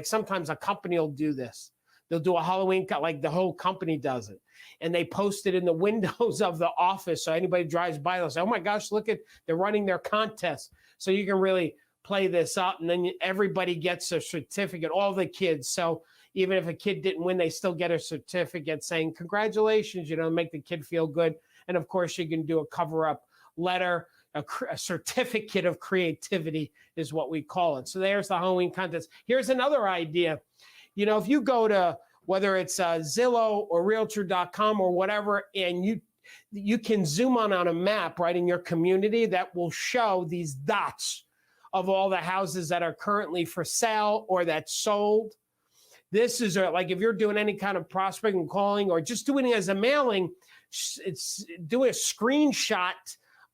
Sometimes a company will do this. They'll do a Halloween, like the whole company does it. And they post it in the windows of the office. So anybody drives by, they'll say, oh my gosh, they're running their contest. So you can really play this up. And then everybody gets a certificate, all the kids. So even if a kid didn't win, they still get a certificate saying, congratulations, make the kid feel good. And of course, you can do a cover-up letter, a certificate of creativity is what we call it. So there's the Halloween contest. Here's another idea. If you go to, whether it's Zillow or Realtor.com or whatever, and you can zoom on a map right in your community that will show these dots of all the houses that are currently for sale or that sold. This is like if you're doing any kind of prospecting and calling or just doing it as a mailing, it's do a screenshot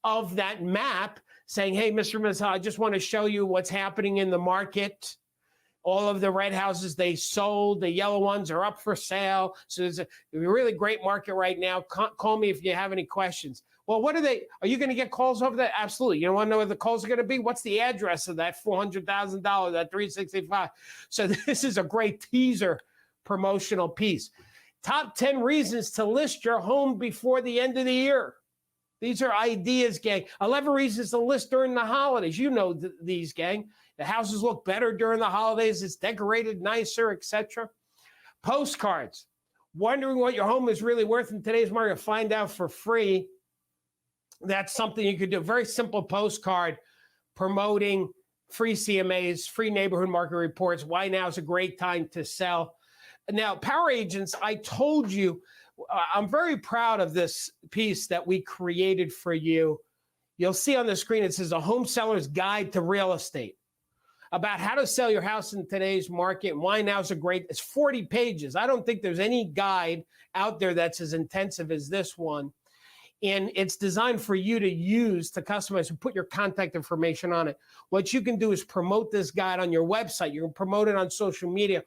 of that map saying, hey, Mr. Ms. I just want to show you what's happening in the market. All of the red houses, they sold. The yellow ones are up for sale. So there's a really great market right now. Call me if you have any questions. Well, are you going to get calls over that? Absolutely. You want to know where the calls are going to be? What's the address of that $400,000, that $365,000? So this is a great teaser promotional piece. Top 10 reasons to list your home before the end of the year. These are ideas, gang. 11 reasons to list during the holidays. These, gang. The houses look better during the holidays. It's decorated nicer, etc. Postcards. Wondering what your home is really worth in today's market? Find out for free. That's something you could do. Very simple postcard promoting free CMAs, free neighborhood market reports. Why now is a great time to sell. Now, Power Agents, I told you, I'm very proud of this piece that we created for you. You'll see on the screen, it says A Home Seller's Guide to Real Estate, about how to sell your house in today's market. And why now is a great, it's 40 pages. I don't think there's any guide out there that's as intensive as this one. And it's designed for you to use to customize and put your contact information on it. What you can do is promote this guide on your website. You can promote it on social media.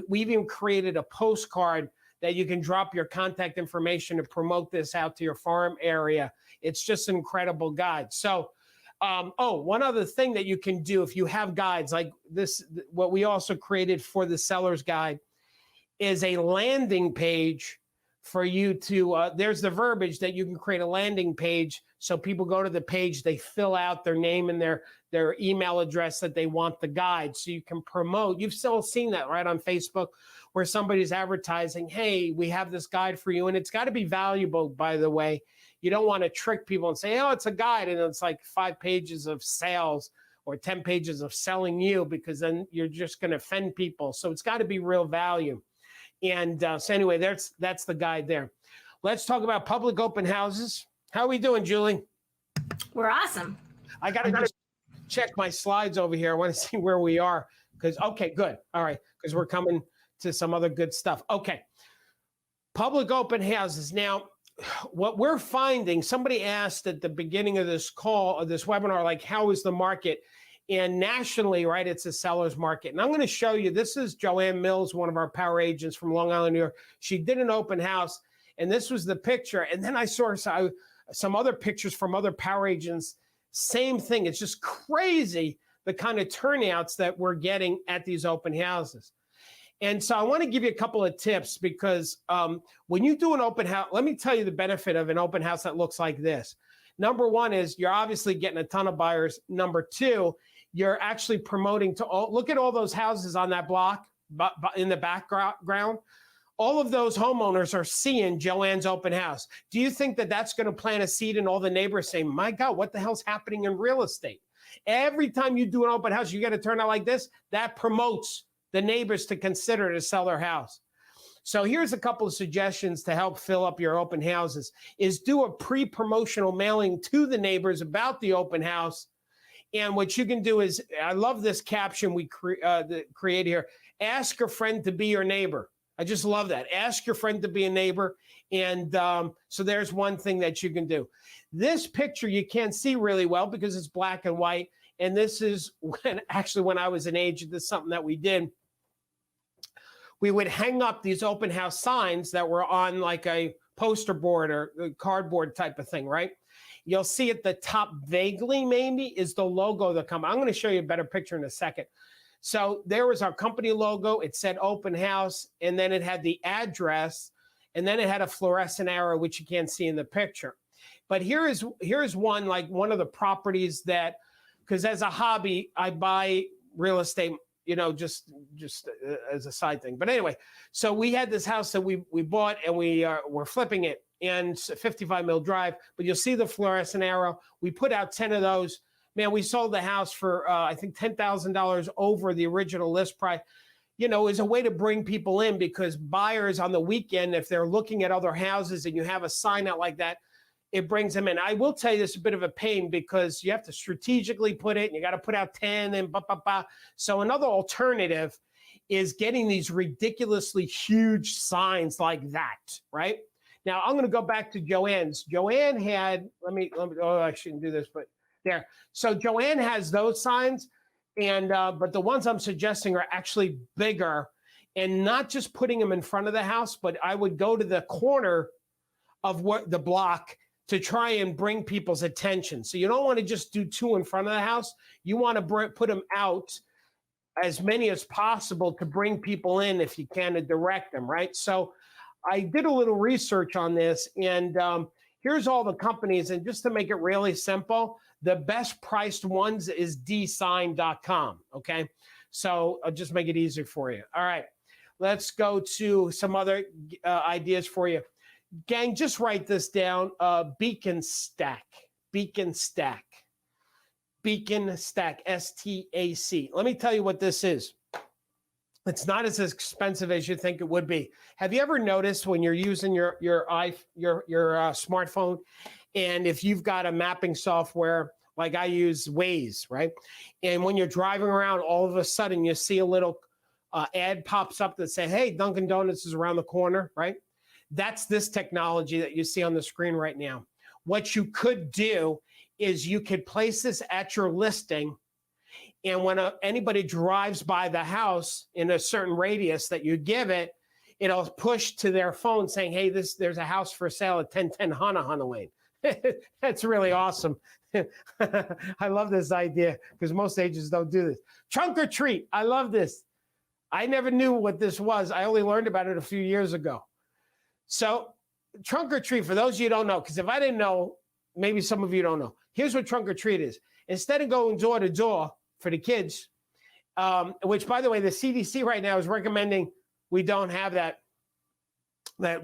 We even created a postcard that you can drop your contact information to promote this out to your farm area. It's just an incredible guide. So, one other thing that you can do if you have guides like this, what we also created for the seller's guide is a landing page for you to, there's the verbiage that you can create a landing page. So people go to the page, they fill out their name and their email address that they want the guide. So you can promote. You've still seen that, right, on Facebook, where somebody's advertising, hey, we have this guide for you. And it's got to be valuable, by the way. You don't want to trick people and say, oh, it's a guide, and it's like 5 pages of sales or 10 pages of selling you, because then you're just going to offend people. So it's got to be real value. And so anyway, that's the guide there. Let's talk about public open houses. How are we doing, Julie? We're awesome. I got to just check my slides over here. I want to see where we are. Okay, good. All right, because we're coming to some other good stuff. Okay, public open houses. Now, what we're finding, somebody asked at the beginning of this call, of this webinar, like, how is the market? And nationally, right, it's a seller's market. And I'm going to show you, this is Joanne Mills, one of our Power Agents from Long Island, New York. She did an open house, and this was the picture. And then I saw some other pictures from other Power Agents. Same thing. It's just crazy, the kind of turnouts that we're getting at these open houses. And so I want to give you a couple of tips, because when you do an open house, let me tell you the benefit of an open house that looks like this. Number one is you're obviously getting a ton of buyers. Number two, you're actually promoting to all, look at all those houses on that block in the background. All of those homeowners are seeing Joanne's open house. Do you think that that's going to plant a seed in all the neighbors saying, my God, what the hell's happening in real estate? Every time you do an open house, you get a turnout like this, that promotes the neighbors to consider to sell their house. So here's a couple of suggestions to help fill up your open houses, is do a pre-promotional mailing to the neighbors about the open house. And what you can do is, I love this caption we create here, ask a friend to be your neighbor. I just love that. Ask your friend to be a neighbor. And so there's one thing that you can do. This picture you can't see really well because it's black and white. And this is when I was an agent, this is something that we did. We would hang up these open house signs that were on like a poster board or cardboard type of thing, right? You'll see at the top vaguely maybe is the logo that come. I'm going to show you a better picture in a second. So there was our company logo. It said open house, and then it had the address, and then it had a fluorescent arrow, which you can't see in the picture. But here's one, like one of the properties that, because as a hobby, I buy real estate, you know, just as a side thing. But anyway, so we had this house that we bought, and we're flipping it, and 55 Mill Drive. But you'll see the fluorescent arrow. We put out 10 of those. Man, we sold the house for, I think, $10,000 over the original list price. You know, as a way to bring people in, because buyers on the weekend, if they're looking at other houses and you have a sign out like that, it brings them in. I will tell you, this is a bit of a pain because you have to strategically put it, and you got to put out 10 and So another alternative is getting these ridiculously huge signs like that, right? Now, I'm going to go back to Joanne's. Joanne had, oh, I shouldn't do this, but there. So Joanne has those signs, and but the ones I'm suggesting are actually bigger, and not just putting them in front of the house, but I would go to the corner of the block to try and bring people's attention. So you don't want to just do 2 in front of the house. You want to put them out as many as possible to bring people in if you can, to direct them, right? So I did a little research on this, and here's all the companies. And just to make it really simple, the best priced ones is dsign.com, okay? So I'll just make it easier for you. All right, let's go to some other ideas for you. Gang, just write this down, Beacon Stack. Beacon Stack, STAC. Let me tell you what this is. It's not as expensive as you think it would be. Have you ever noticed when you're using your smartphone, and if you've got a mapping software, like I use Waze, right? And when you're driving around, all of a sudden you see a little ad pops up that say, hey, Dunkin' Donuts is around the corner, right? That's this technology that you see on the screen right now. What you could do is you could place this at your listing, and when anybody drives by the house in a certain radius that you give it, it'll push to their phone saying, hey, there's a house for sale at 1010 Hana Lane. That's really awesome. I love this idea because most agents don't do this. Trunk or treat. I love this. I never knew what this was. I only learned about it a few years ago. So trunk or treat, for those of you who don't know, because if I didn't know, maybe some of you don't know. Here's what trunk or treat is. Instead of going door to door for the kids, which, by the way, the CDC right now is recommending we don't have that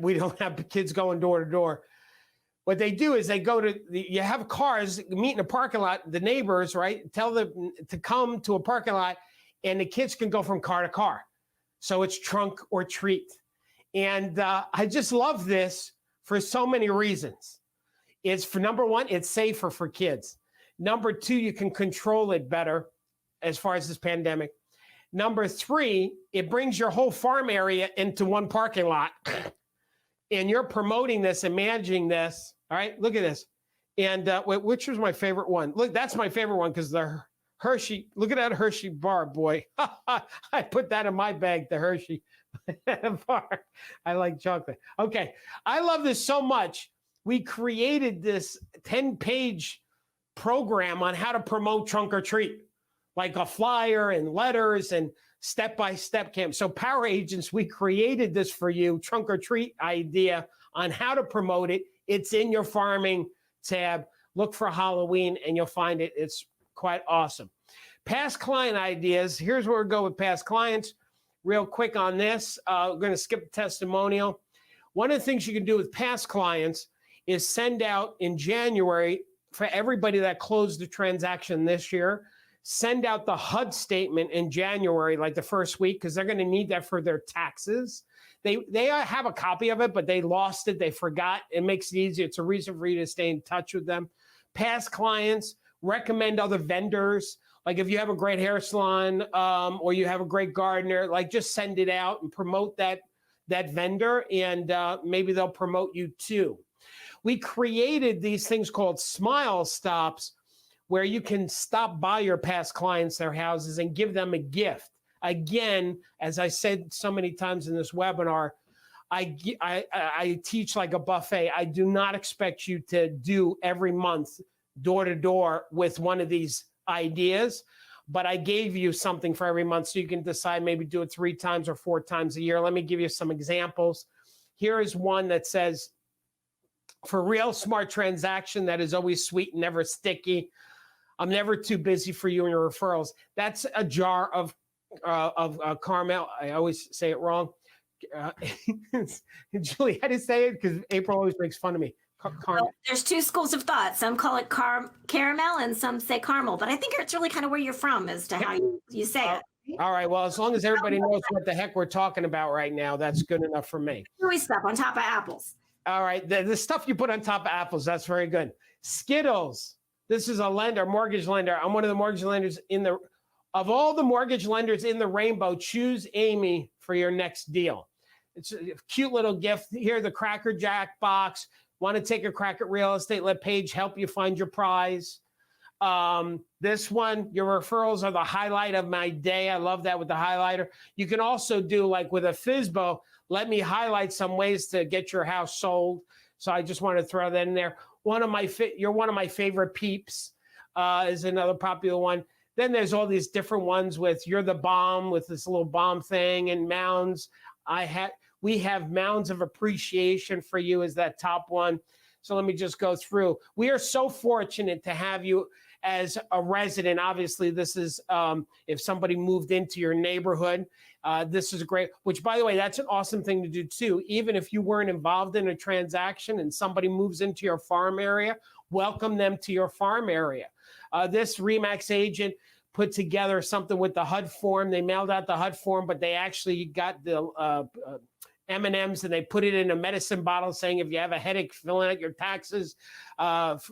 we don't have kids going door to door. What they do is they go to, you have cars meet in a parking lot, the neighbors, right, tell them to come to a parking lot, and the kids can go from car to car. So it's trunk or treat. And I just love this for so many reasons. It's, for number one, it's safer for kids. Number two, you can control it better as far as this pandemic. Number three, it brings your whole farm area into one parking lot. And you're promoting this and managing this. All right, look at this. And which was my favorite one? Look, that's my favorite one because the Hershey, look at that Hershey bar, boy. I put that in my bag, the Hershey bar. I like chocolate. Okay, I love this so much. We created this 10-page program on how to promote trunk or treat, like a flyer and letters and step-by-step camp. So Power Agents, we created this for you, trunk or treat idea on how to promote it. It's in your farming tab. Look for Halloween and you'll find it. It's quite awesome. Past client ideas. Here's where we go with past clients. Real quick on this. We're going to skip the testimonial. One of the things you can do with past clients is send out in January for everybody that closed the transaction this year, send out the HUD statement in January, like the first week, because they're going to need that for their taxes. They have a copy of it, but they lost it. They forgot. It makes it easier. It's a reason for you to stay in touch with them. Past clients, recommend other vendors. Like if you have a great hair salon or you have a great gardener, like just send it out and promote that vendor, and maybe they'll promote you too. We created these things called Smile Stops, where you can stop by your past clients, their houses, and give them a gift. Again, as I said so many times in this webinar, I teach like a buffet. I do not expect you to do every month door to door with one of these ideas, but I gave you something for every month so you can decide maybe do it 3 times or 4 times a year. Let me give you some examples. Here is one that says, for real smart transaction that is always sweet and never sticky, I'm never too busy for you and your referrals. That's a jar of caramel. I always say it wrong. Julie, how do you say it? Because April always makes fun of me. Well, there's 2 schools of thought. Some call it caramel and some say caramel. But I think it's really kind of where you're from as to how you say it. All right. Well, as long as everybody knows what the heck we're talking about right now, that's good enough for me. Chewy stuff on top of apples. All right. The stuff you put on top of apples, that's very good. Skittles. This is a lender, mortgage lender. I'm one of the mortgage lenders of all the mortgage lenders in the rainbow, choose Amy for your next deal. It's a cute little gift. Here, the Cracker Jack box. Want to take a crack at real estate? Let Paige help you find your prize. This one, your referrals are the highlight of my day. I love that with the highlighter. You can also do like with a FSBO, let me highlight some ways to get your house sold. So I just want to throw that in there. You're one of my favorite peeps is another popular one. Then there's all these different ones with you're the bomb with this little bomb thing and mounds. We have mounds of appreciation for you as that top one. So let me just go through. We are so fortunate to have you as a resident. Obviously, this is if somebody moved into your neighborhood, this is great, which, by the way, that's an awesome thing to do, too. Even if you weren't involved in a transaction and somebody moves into your farm area, welcome them to your farm area. This Remax agent put together something with the HUD form. They mailed out the HUD form, but they actually got the M&Ms and they put it in a medicine bottle saying, if you have a headache filling out your taxes,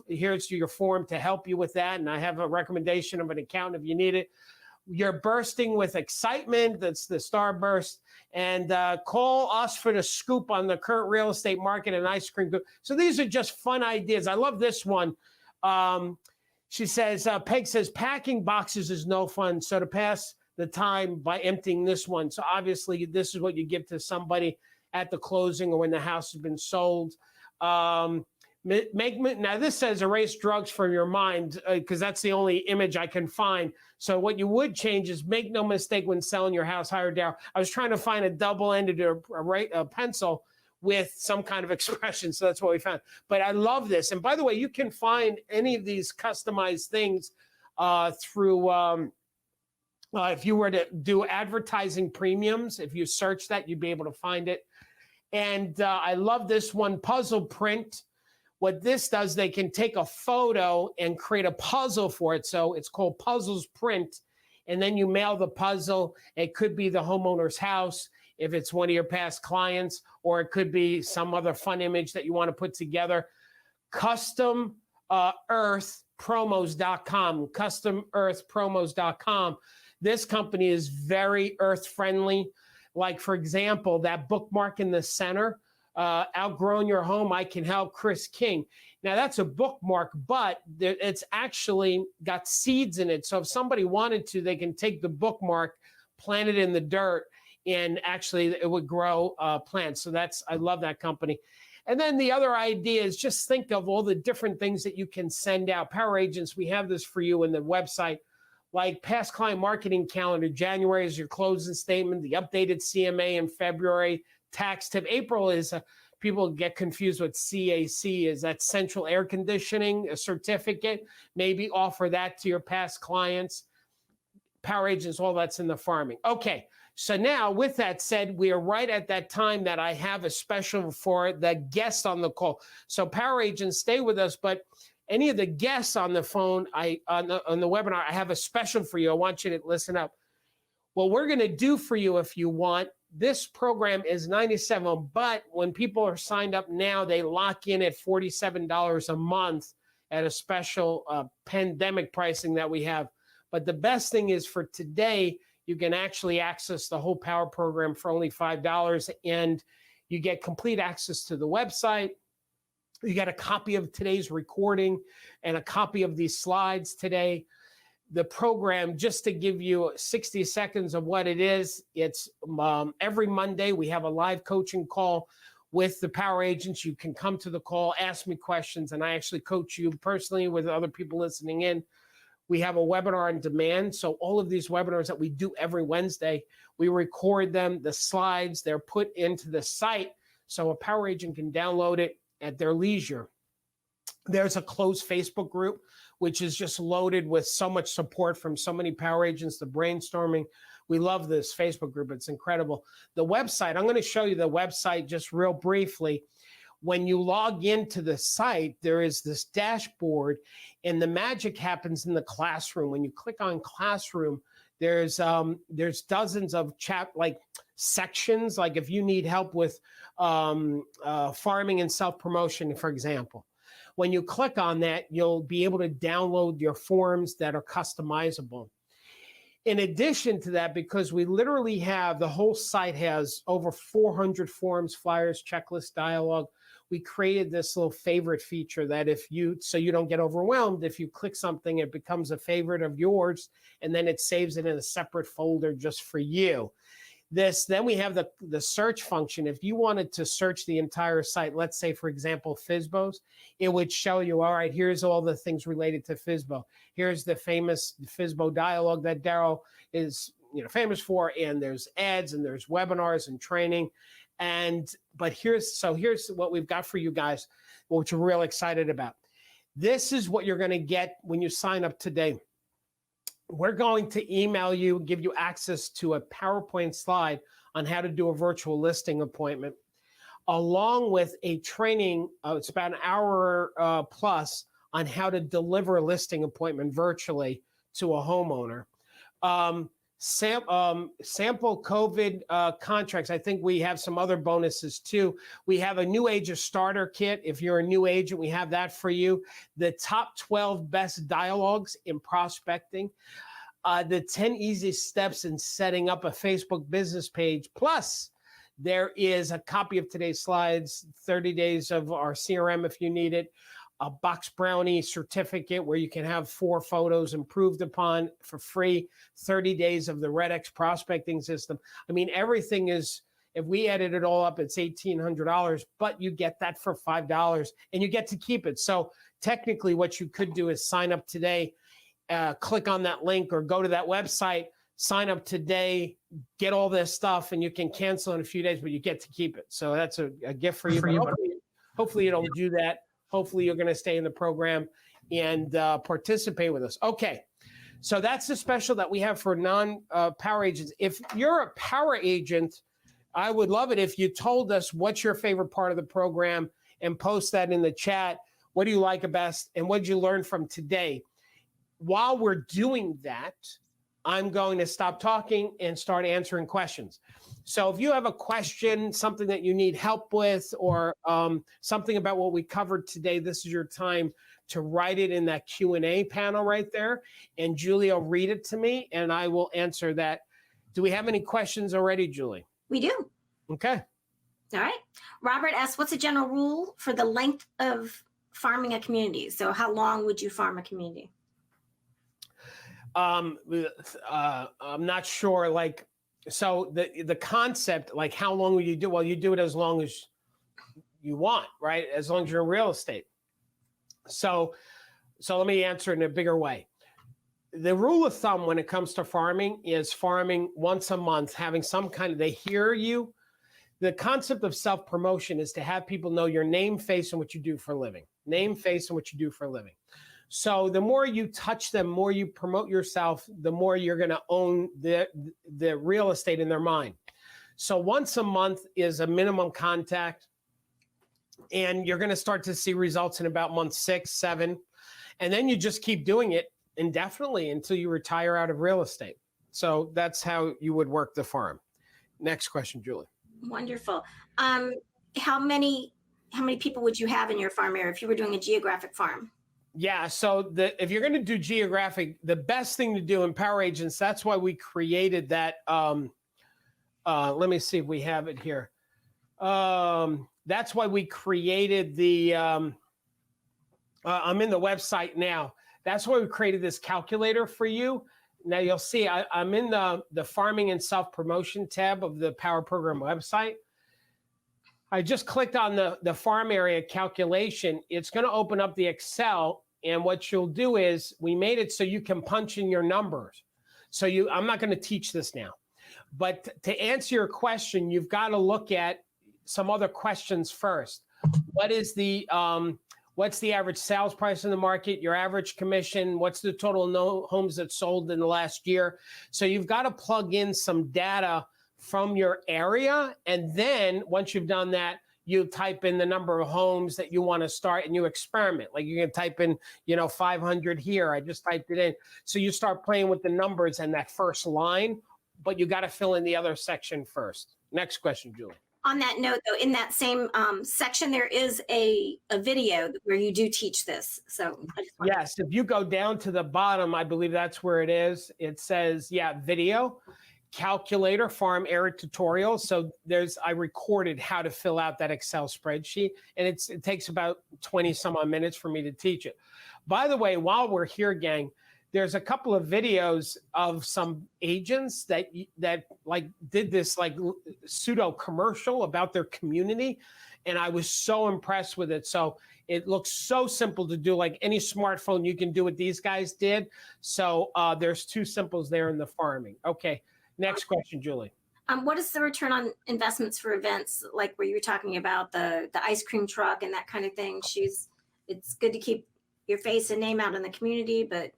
here's your form to help you with that. And I have a recommendation of an accountant if you need it. You're bursting with excitement. That's the starburst. And call us for the scoop on the current real estate market and ice cream. So these are just fun ideas. I love this one. She says, Peg says, packing boxes is no fun. So to pass the time by emptying this one. So obviously this is what you give to somebody at the closing or when the house has been sold. Now this says erase drugs from your mind because that's the only image I can find. So what you would change is make no mistake when selling your house, hire Darryl. I was trying to find a double-ended a pencil with some kind of expression. So that's what we found. But I love this. And by the way, you can find any of these customized things through if you were to do advertising premiums, if you search that, you'd be able to find it. And I love this one, puzzle print. What this does, they can take a photo and create a puzzle for it. So it's called Puzzles Print. And then you mail the puzzle. It could be the homeowner's house if it's one of your past clients, or it could be some other fun image that you want to put together. CustomEarthPromos.com, CustomEarthPromos.com. This company is very earth-friendly. Like, for example, that bookmark in the center, outgrowing your home, I can help, Chris King. Now, that's a bookmark, but it's actually got seeds in it. So if somebody wanted to, they can take the bookmark, plant it in the dirt, and actually it would grow plants. So I love that company. And then the other idea is just think of all the different things that you can send out. Power Agents, we have this for you in the website, like past client marketing calendar. January is your closing statement, the updated CMA in February, tax tip. April is, people get confused with CAC, is that central air conditioning, a certificate. Maybe offer that to your past clients. Power Agents, all that's in the farming. Okay, so now with that said, we are right at that time that I have a special for the guest on the call. So Power Agents, stay with us, but any of the guests on the phone, on the webinar, I have a special for you. I want you to listen up. What we're going to do for you, if you want, this program is $97, but when people are signed up now, they lock in at $47 a month at a special pandemic pricing that we have. But the best thing is for today, you can actually access the whole Power program for only $5, and you get complete access to the website. You got a copy of today's recording and a copy of these slides today. The program, just to give you 60 seconds of what it is, it's every Monday we have a live coaching call with the Power Agents. You can come to the call, ask me questions, and I actually coach you personally with other people listening in. We have a webinar on demand. So all of these webinars that we do every Wednesday, we record them, the slides, they're put into the site so a Power Agent can download it at their leisure. There's a closed Facebook group, which is just loaded with so much support from so many Power Agents, the brainstorming. We love this Facebook group. It's incredible. The website, I'm going to show you the website just real briefly. When you log into the site, there is this dashboard, and the magic happens in the classroom. When you click on classroom, there's dozens of sections. Like if you need help with farming and self-promotion, for example, when you click on that, you'll be able to download your forms that are customizable. In addition to that, because we literally have, the whole site has over 400 forms, flyers, checklists, dialogue, we created this little favorite feature that so you don't get overwhelmed, if you click something, it becomes a favorite of yours, and then it saves it in a separate folder just for you. Then we have the search function. If you wanted to search the entire site, let's say, for example, FSBOs, it would show you, all right, here's all the things related to FSBO. Here's the famous FSBO dialogue that Darryl is famous for, and there's ads, and there's webinars and training. But here's what we've got for you guys, which we're real excited about. This is what you're going to get when you sign up today. We're going to email you, give you access to a PowerPoint slide on how to do a virtual listing appointment, along with a training. It's about an hour plus on how to deliver a listing appointment virtually to a homeowner. Sample COVID contracts. I think we have some other bonuses too. We have a new agent starter kit. If you're a new agent, we have that for you. The top 12 best dialogues in prospecting. The 10 easiest steps in setting up a Facebook business page. Plus, there is a copy of today's slides, 30 days of our CRM if you need it, a Box Brownie certificate where you can have 4 photos improved upon for free, 30 days of the RedX prospecting system. I mean, everything is, if we added it all up, it's $1,800, but you get that for $5 and you get to keep it. So technically what you could do is sign up today, click on that link or go to that website, sign up today, get all this stuff, and you can cancel in a few days, but you get to keep it. So that's a gift for you. Hopefully you don't do that. Hopefully you're going to stay in the program and participate with us. Okay, so that's the special that we have for non-power agents. If you're a power agent, I would love it if you told us what's your favorite part of the program and post that in the chat. What do you like best and what did you learn from today? While we're doing that, I'm going to stop talking and start answering questions. So if you have a question, something that you need help with, or something about what we covered today, this is your time to write it in that Q&A panel right there. And Julie will read it to me and I will answer that. Do we have any questions already, Julie? We do. Okay. All right. Robert asks, what's a general rule for the length of farming a community? So how long would you farm a community? I'm not sure, like, so the concept, like how long will you do? Well, you do it as long as you want, right? As long as you're in real estate. So let me answer it in a bigger way. The rule of thumb when it comes to farming is farming once a month, having some kind of, they hear you. The concept of self-promotion is to have people know your name, face, and what you do for a living. Name, face, and what you do for a living. So the more you touch them, more you promote yourself, the more you're going to own the real estate in their mind. So once a month is a minimum contact, and you're going to start to see results in about month 6, 7, and then you just keep doing it indefinitely until you retire out of real estate. So that's how you would work the farm. Next question, Julie. Wonderful. How many people would you have in your farm area if you were doing a geographic farm? Yeah, so if you're going to do geographic, the best thing to do in Power Agents, that's why we created that. Let me see if we have it here. That's why we created the, I'm in the website now. That's why we created this calculator for you. Now you'll see I'm in the Farming and Self-Promotion tab of the Power Program website. I just clicked on the farm area calculation. It's going to open up the Excel. And what you'll do is we made it so you can punch in your numbers. So I'm not going to teach this now. But to answer your question, you've got to look at some other questions first. What is what's the average sales price in the market, your average commission, what's the total homes that sold in the last year? So you've got to plug in some data from your area. And then once you've done that, you type in the number of homes that you want to start and you experiment. Like you can type in, 500 here. I just typed it in. So you start playing with the numbers and that first line, but you got to fill in the other section first. Next question, Julie. On that note, though, in that same section, there is a video where you do teach this. So I just want yes, if you go down to the bottom, I believe that's where it is. It says, video. Calculator, farm area tutorial. So I recorded how to fill out that Excel spreadsheet, and it takes about 20 some odd minutes for me to teach it. By the way, while we're here, gang, there's a couple of videos of some agents that like did this like pseudo commercial about their community, and I was so impressed with it. So it looks so simple to do, like any smartphone you can do what these guys did. So there's 2 simples there in the farming. Okay. Next question, Julie. What is the return on investments for events like where you were talking about the ice cream truck and that kind of thing? It's good to keep your face and name out in the community, but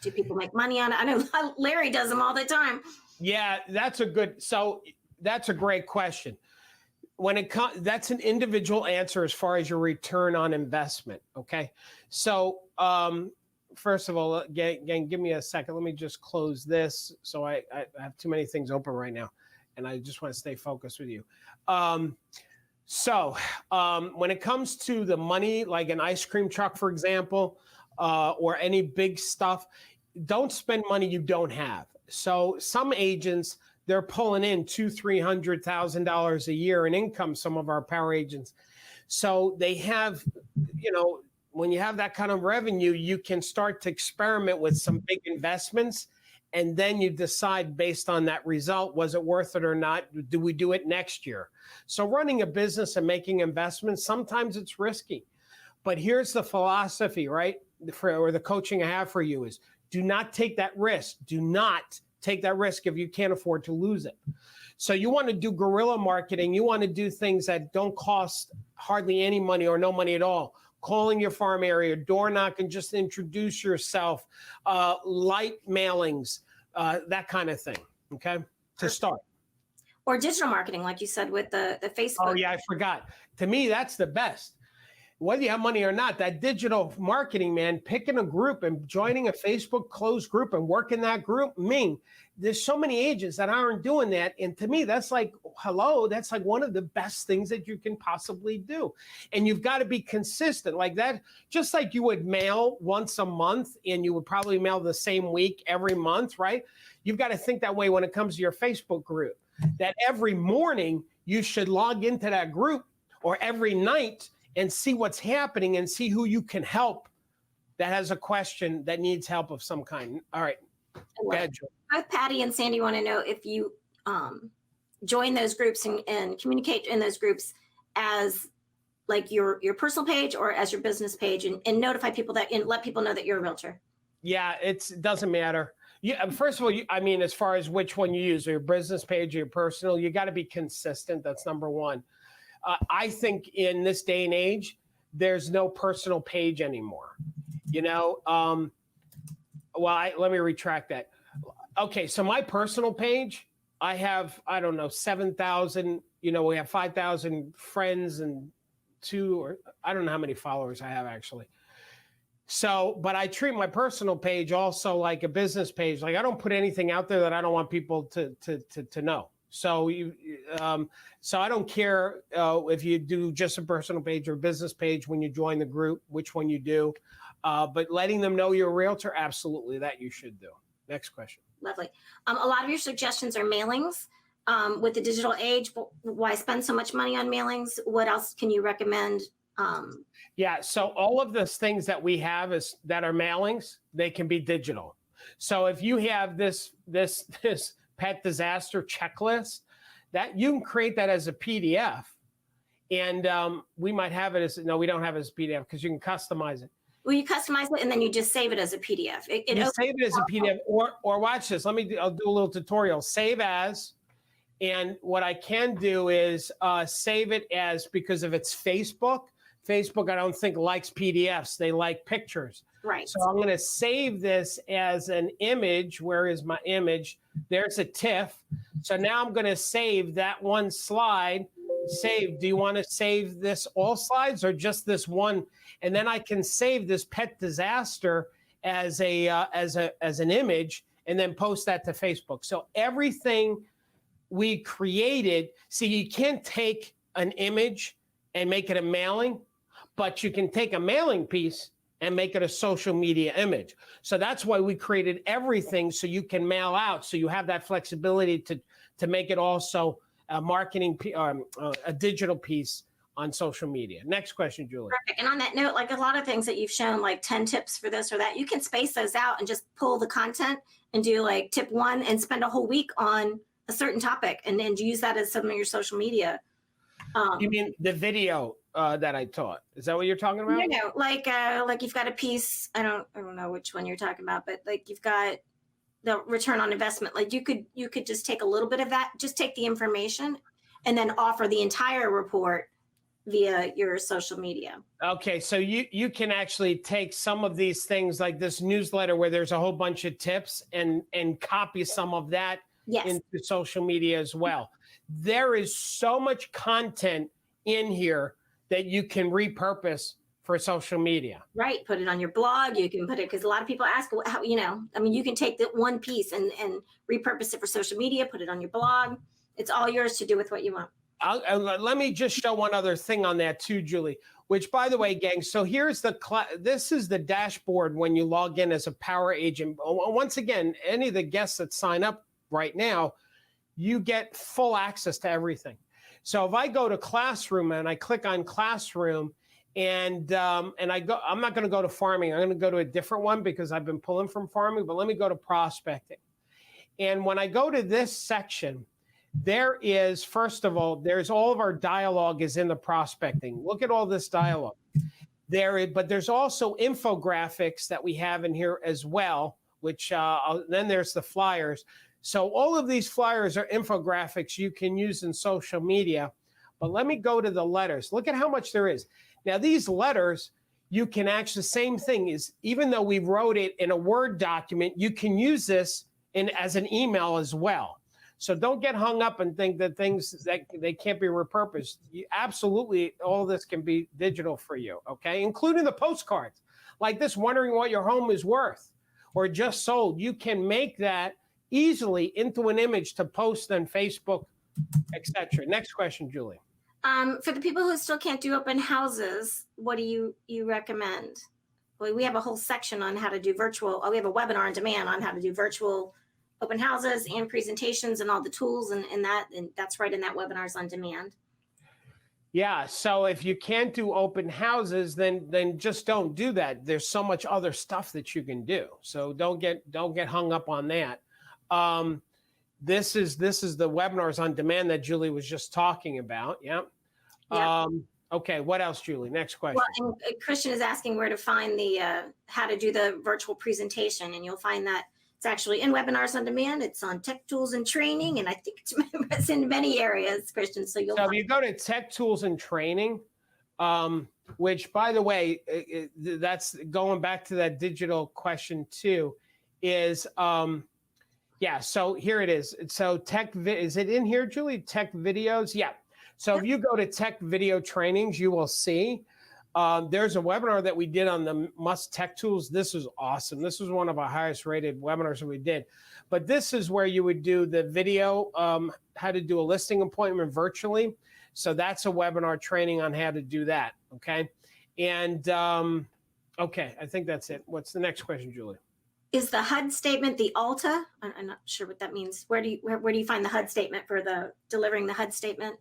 do people make money on it? I know Larry does them all the time. Yeah, that's a great question. when it comes, that's an individual answer as far as your return on investment. Okay. So, first of all, again, give me a second. Let me just close this. So I have too many things open right now, and I just want to stay focused with you. When it comes to the money, like an ice cream truck, for example, or any big stuff, don't spend money you don't have. So some agents, they're pulling in $200,000-$300,000 a year in income, some of our power agents. So they have, when you have that kind of revenue, you can start to experiment with some big investments. And then you decide based on that result, was it worth it or not? Do we do it next year? So running a business and making investments, sometimes it's risky. But here's the philosophy, right? Or the coaching I have for you is, do not take that risk. Do not take that risk if you can't afford to lose it. So you want to do guerrilla marketing. You want to do things that don't cost hardly any money or no money at all. Calling your farm area, door knocking, just introduce yourself, light mailings, that kind of thing, okay, to start. Or digital marketing, like you said, with the Facebook. Oh, yeah, I forgot. To me, that's the best. Whether you have money or not, that digital marketing, man, picking a group and joining a Facebook closed group and working that group, there's so many agents that aren't doing that. And to me, that's like, that's like one of the best things that you can possibly do. And you've got to be consistent like that, just like you would mail once a month and you would probably mail the same week every month, right? You've got to think that way when it comes to your Facebook group, that every morning you should log into that group, or every night, and see what's happening and see who you can help that has a question that needs help of some kind. All right. Go ahead, Joe. Both Patty and Sandy want to know if you join those groups and communicate in those groups as like your personal page or as your business page, and notify people and let people know that you're a realtor. Yeah, it doesn't matter. First of all, as far as which one you use, your business page or your personal, you got to be consistent. That's number one. I think in this day and age, there's no personal page anymore. Let me retract that. Okay, so my personal page, I have, 7,000, we have 5,000 friends and I don't know how many followers I have actually. So, but I treat my personal page also like a business page. Like I don't put anything out there that I don't want people to know. So so I don't care if you do just a personal page or a business page when you join the group, which one you do. But letting them know you're a realtor, absolutely, that you should do. Next question. Lovely. A lot of your suggestions are mailings. With the digital age, why spend so much money on mailings? What else can you recommend? Yeah, so all of the things that we have that are mailings, they can be digital. So if you have this pet disaster checklist, that you can create that as a PDF, and we might have it as we don't have it as a PDF because you can customize it. Well, you customize it and then you just save it as a PDF. You save it as a PDF, or watch this. I'll do a little tutorial. Save as, and what I can do is save it as, because if it's Facebook, I don't think likes PDFs. They like pictures. Right. So I'm going to save this as an image. Where is my image? There's a TIFF. So now I'm going to save that one slide. Save. Do you want to save this all slides or just this one? And then I can save this pet disaster as an image and then post that to Facebook. So everything we created. See, you can't take an image and make it a mailing, but you can take a mailing piece and make it a social media image. So that's why we created everything, so you can mail out, so you have that flexibility to make it also a marketing, a digital piece on social media. Next question, Julie. Perfect. And on that note, like a lot of things that you've shown, like 10 tips for this or that, you can space those out and just pull the content and do like tip 1 and spend a whole week on a certain topic and then use that as some of your social media. You mean the video that I taught? Is that what you're talking about? No, like you've got a piece. I don't know which one you're talking about, but like you've got the return on investment. Like you could just take a little bit of that, just take the information, and then offer the entire report via your social media. Okay, so you can actually take some of these things like this newsletter where there's a whole bunch of tips and copy some of that into social media as well. there is so much content in here that you can repurpose for social media. Right. Put it on your blog. You can put it, because a lot of people ask, well, how, I mean, you can take the one piece and repurpose it for social media, put it on your blog. It's all yours to do with what you want. Let me just show one other thing on that too, Julie, which, by the way, gang, so here's this is the dashboard when you log in as a power agent. Once again, any of the guests that sign up right now, you get full access to everything. So if I go to Classroom and I click on Classroom, and I go, I'm not going to go to farming. I'm going to go to a different one because I've been pulling from farming, but let me go to prospecting. And when I go to this section, there is, first of all, there's all of our dialogue is in the prospecting. Look at all this dialogue there, but there's also infographics that we have in here as well, which then there's the flyers. So all of these flyers are infographics you can use in social media. But let me go to the letters. Look at how much there is. Now, these letters, you can actually, the same thing is, even though we wrote it in a Word document, you can use this as an email as well. So don't get hung up and think that things that they can't be repurposed. Absolutely, all this can be digital for you, okay? Including the postcards, like this, wondering what your home is worth or just sold. You can make that easily into an image to post on Facebook, etc. Next question, Julie. For the people who still can't do open houses, what do you recommend? Well, we have a whole section on how to do virtual. We have a webinar on demand on how to do virtual open houses and presentations and all the tools and that's right in that webinars on demand. Yeah, so if you can't do open houses, then just don't do that. There's so much other stuff that you can do. So don't get hung up on that. This is the webinars on demand that Julie was just talking about. Yeah. Okay. What else, Julie? Next question. Well, and Christian is asking where to find the how to do the virtual presentation, and you'll find that it's actually in webinars on demand. It's on tech tools and training, and I think it's in many areas, Christian. So if you go to tech tools and training, which, by the way, that's going back to that digital question too, is yeah. So here it is. So is it in here, Julie? Tech videos. Yeah. So if you go to tech video trainings, you will see there's a webinar that we did on the must tech tools. This is awesome. This was one of our highest rated webinars that we did. But this is where you would do the video, how to do a listing appointment virtually. So that's a webinar training on how to do that. Okay. And okay, I think that's it. What's the next question, Julie? Is the HUD statement the ALTA? I'm not sure what that means. Where do you find the HUD statement for delivering the HUD statement?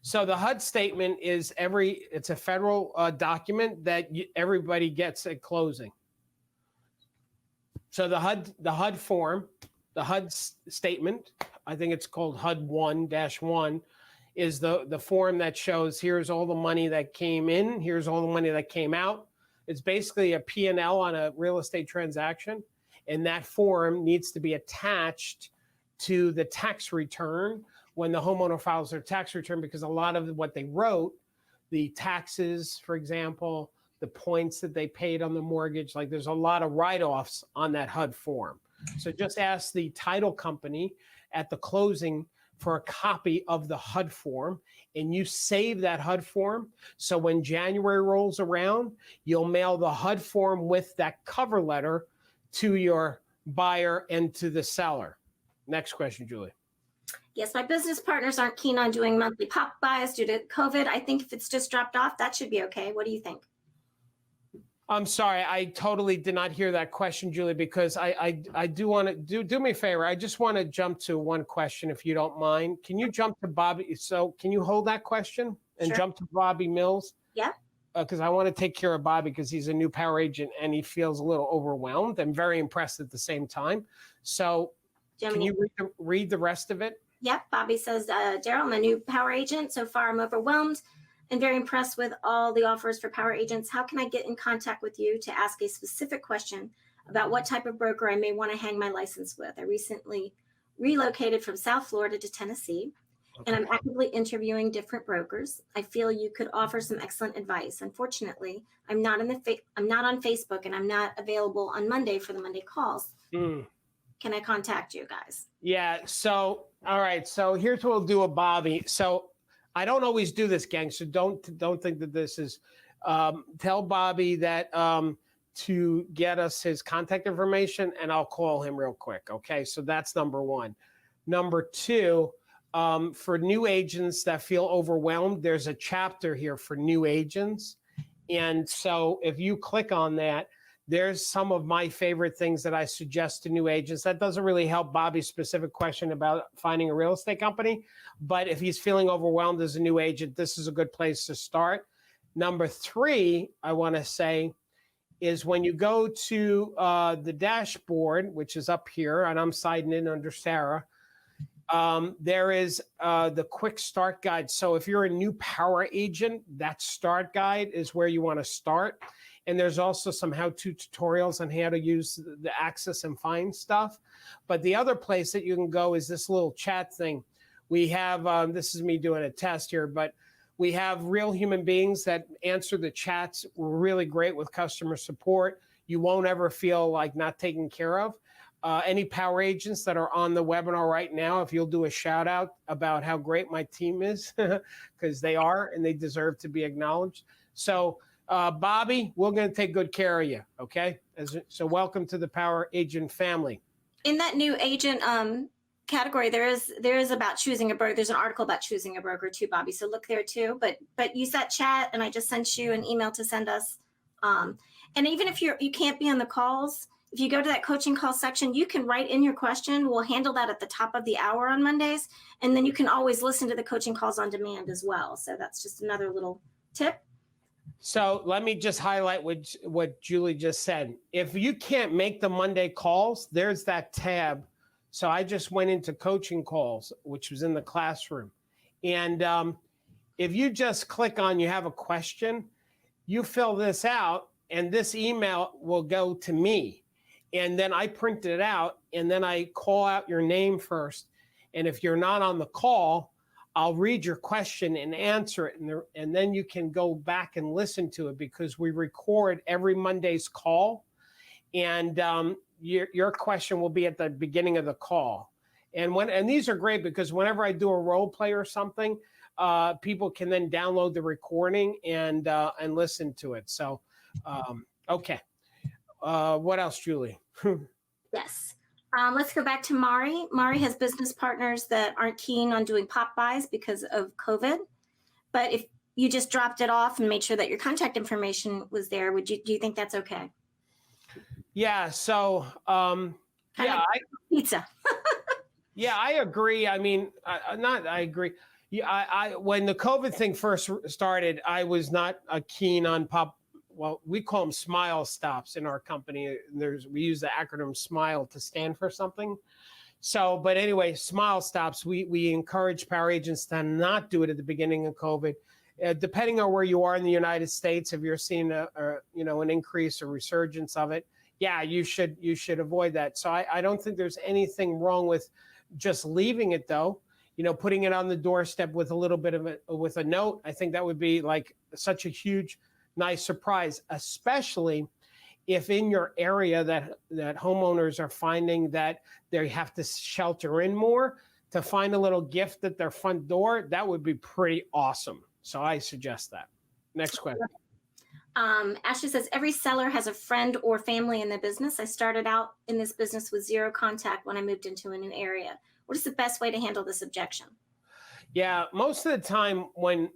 So the HUD statement is it's a federal document that everybody gets at closing. So the HUD form, the HUD statement, I think it's called HUD 1-1, is the form that shows here's all the money that came in, here's all the money that came out. It's basically a P&L on a real estate transaction. And that form needs to be attached to the tax return when the homeowner files their tax return, because a lot of what they wrote, the taxes, for example, the points that they paid on the mortgage, like there's a lot of write-offs on that HUD form. So just ask the title company at the closing for a copy of the HUD form, and you save that HUD form. So when January rolls around, you'll mail the HUD form with that cover letter to your buyer and to the seller. Next question, Julie. Yes, my business partners aren't keen on doing monthly pop buys due to COVID. I think if it's just dropped off, that should be okay. What do you think? I'm sorry, I totally did not hear that question, Julie, because I do want to do me a favor. I just want to jump to one question, if you don't mind. Can you jump to Bobby? So can you hold that question and jump to Bobby Mills? Yeah. Because I want to take care of Bobby because he's a new power agent and he feels a little overwhelmed and very impressed at the same time. So can you read the rest of it? Yep. Bobby says, Darryl, I'm a new power agent. So far, I'm overwhelmed and very impressed with all the offers for power agents. How can I get in contact with you to ask a specific question about what type of broker I may want to hang my license with? I recently relocated from South Florida to Tennessee, and I'm actively interviewing different brokers. I feel you could offer some excellent advice. Unfortunately, I'm not on Facebook, and I'm not available on Monday for the Monday calls. can I contact you guys? Yeah. So, all right. So here's what we'll do with Bobby. So I don't always do this, gang. So don't think that this is. Tell Bobby that to get us his contact information, and I'll call him real quick. Okay. So that's number one. Number two, for new agents that feel overwhelmed, there's a chapter here for new agents. And so if you click on that, there's some of my favorite things that I suggest to new agents. That doesn't really help Bobby's specific question about finding a real estate company. But if he's feeling overwhelmed as a new agent, this is a good place to start. Number three, I want to say, is when you go to the dashboard, which is up here, and I'm signed in under Sarah, there is the quick start guide. So if you're a new power agent, that start guide is where you want to start. And there's also some how-to tutorials on how to use the access and find stuff. But the other place that you can go is this little chat thing. We have, this is me doing a test here, but we have real human beings that answer the chats. We're really great with customer support. You won't ever feel like not taken care of. Any power agents that are on the webinar right now, if you'll do a shout out about how great my team is, because they are and they deserve to be acknowledged. So Bobby, we're going to take good care of you. Okay. So welcome to the power agent family. In that new agent category, there is about choosing a broker. There's an article about choosing a broker too, Bobby. So look there too. But use that chat, and I just sent you an email to send us. And even if you can't be on the calls, if you go to that coaching call section, you can write in your question. We'll handle that at the top of the hour on Mondays, and then you can always listen to the coaching calls on demand as well. So that's just another little tip. So let me just highlight what Julie just said. If you can't make the Monday calls, there's that tab. So I just went into coaching calls, which was in the classroom. And if you just click on, you have a question, you fill this out, and this email will go to me. And then I print it out, and then I call out your name first. And if you're not on the call, I'll read your question and answer it. And then you can go back and listen to it, because we record every Monday's call. And your question will be at the beginning of the call. And these are great, because whenever I do a role play or something, people can then download the recording and listen to it. So, okay. What else, Julie? Yes. Let's go back to Mari. Mari has business partners that aren't keen on doing pop buys because of COVID. But if you just dropped it off and made sure that your contact information was there, do you think that's okay? Yeah. So, pizza. Yeah, I agree. I mean, I agree. Yeah, when the COVID thing first started, I was not keen on pop. Well, we call them smile stops in our company. We use the acronym SMILE to stand for something. So, but anyway, smile stops. We encourage power agents to not do it at the beginning of COVID. Depending on where you are in the United States, if you're seeing an increase or resurgence of it, yeah, you should avoid that. So I don't think there's anything wrong with just leaving it, though. Putting it on the doorstep with a little bit of with a note. I think that would be like such a huge, nice surprise, especially if in your area that homeowners are finding that they have to shelter in more, to find a little gift at their front door. That would be pretty awesome. So I suggest that. Next question. Ashley says, every seller has a friend or family in the business. I started out in this business with zero contact when I moved into a new area. What is the best way to handle this objection? Yeah, most of the time when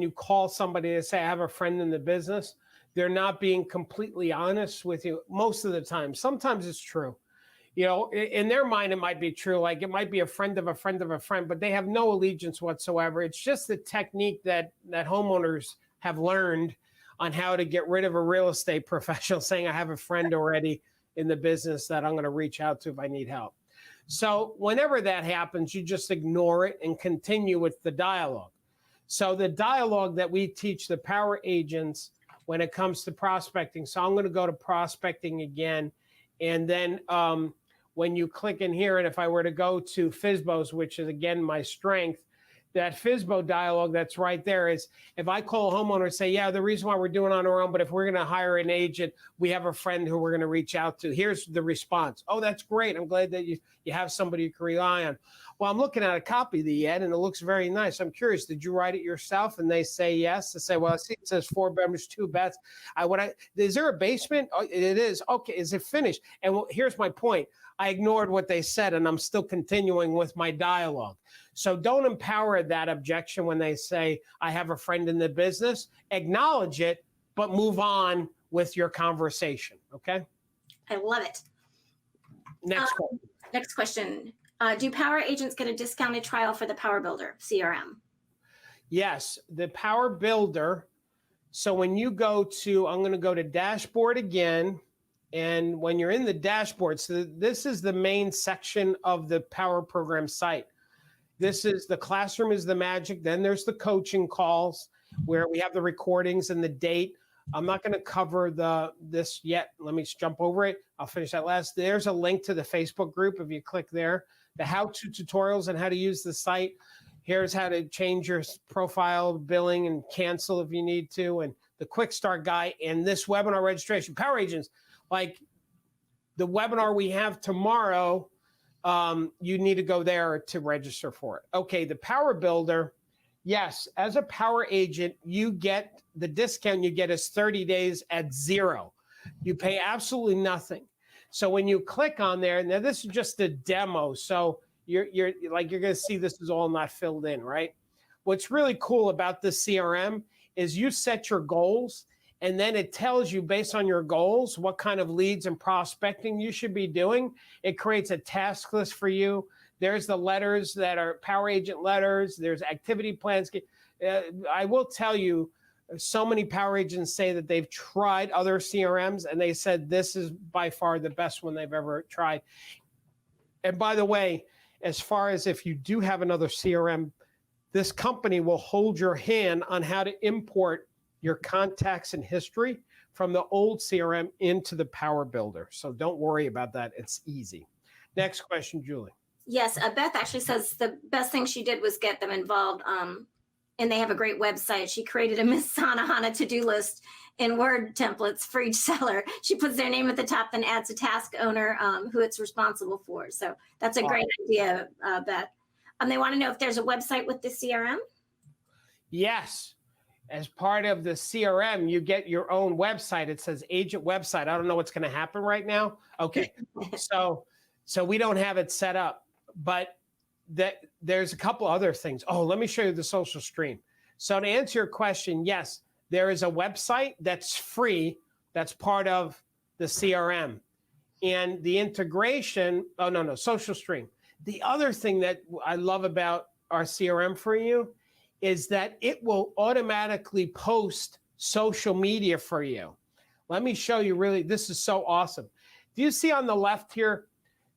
you call somebody to say, I have a friend in the business, they're not being completely honest with you most of the time. Sometimes it's true. In their mind, it might be true. Like it might be a friend of a friend of a friend, but they have no allegiance whatsoever. It's just the technique that homeowners have learned on how to get rid of a real estate professional saying, I have a friend already in the business that I'm going to reach out to if I need help. So whenever that happens, you just ignore it and continue with the dialogue. So the dialogue that we teach the power agents when it comes to prospecting. So I'm going to go to prospecting again. And then when you click in here, and if I were to go to FSBOs, which is again my strength, that FSBO dialogue that's right there is if I call a homeowner and say, yeah, the reason why we're doing it on our own, but if we're going to hire an agent, we have a friend who we're going to reach out to. Here's the response. Oh, that's great. I'm glad that you have somebody you can rely on. Well, I'm looking at a copy of the ad and it looks very nice. I'm curious, did you write it yourself? And they say yes. I say, well, I see it says 4 bedrooms, 2 baths. Is there a basement? Oh, it is. Okay, is it finished? And here's my point. I ignored what they said and I'm still continuing with my dialogue. So don't empower that objection when they say, I have a friend in the business. Acknowledge it, but move on with your conversation, okay? I love it. Next question. Do power agents get a discounted trial for the Power Builder CRM? Yes, the Power Builder. So when you go to, I'm going to go to dashboard again. And when you're in the dashboard, so this is the main section of the Power Program site. This is the classroom is the magic. Then there's the coaching calls where we have the recordings and the date. I'm not going to cover this yet. Let me just jump over it. I'll finish that last. There's a link to the Facebook group if you click there. The how-to tutorials and how to use the site. Here's how to change your profile, billing, and cancel if you need to, and the quick start guide, and this webinar registration. Power agents, like the webinar we have tomorrow, you need to go there to register for it. Okay, the Power Builder, yes, as a power agent, you get the discount you get is 30 days at zero. You pay absolutely nothing. So when you click on there, now this is just a demo, so you're going to see this is all not filled in, right? What's really cool about this CRM is you set your goals, and then it tells you based on your goals what kind of leads and prospecting you should be doing. It creates a task list for you. There's the letters that are power agent letters. There's activity plans. I will tell you, so many power agents say that they've tried other CRMs and they said this is by far the best one they've ever tried. And by the way, as far as if you do have another CRM, this company will hold your hand on how to import your contacts and history from the old CRM into the Power Builder. So don't worry about that. It's easy. Next question, Julie. Yes, Beth actually says the best thing she did was get them involved. And they have a great website. She created a Miss Sanahana to-do list in Word templates for each seller. She puts their name at the top, then adds a task owner who it's responsible for. So that's a great idea, Beth. They want to know if there's a website with the CRM? Yes. As part of the CRM, you get your own website. It says agent website. I don't know what's going to happen right now. Okay. So we don't have it set up, but there's a couple other things. Oh, let me show you the social stream. So to answer your question, yes, there is a website that's free. That's part of the CRM. And the integration, social stream. The other thing that I love about our CRM for you is that it will automatically post social media for you. Let me show you really, this is so awesome. Do you see on the left here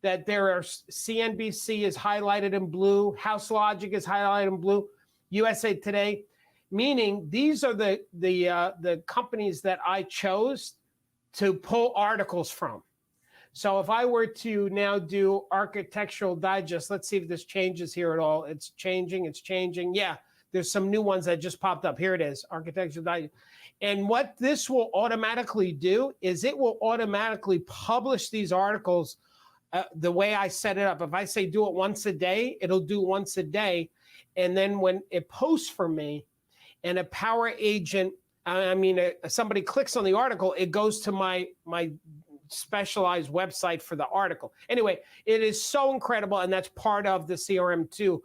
that there are CNBC is highlighted in blue, House Logic is highlighted in blue, USA Today, meaning these are the companies that I chose to pull articles from. So if I were to now do Architectural Digest, let's see if this changes here at all. It's changing. Yeah, there's some new ones that just popped up. Here it is, Architectural Digest. And what this will automatically do is it will automatically publish these articles the way I set it up. If I say do it once a day, it'll do once a day. And then when it posts for me and a power agent, somebody clicks on the article, it goes to my specialized website for the article. Anyway, it is so incredible. And that's part of the CRM too.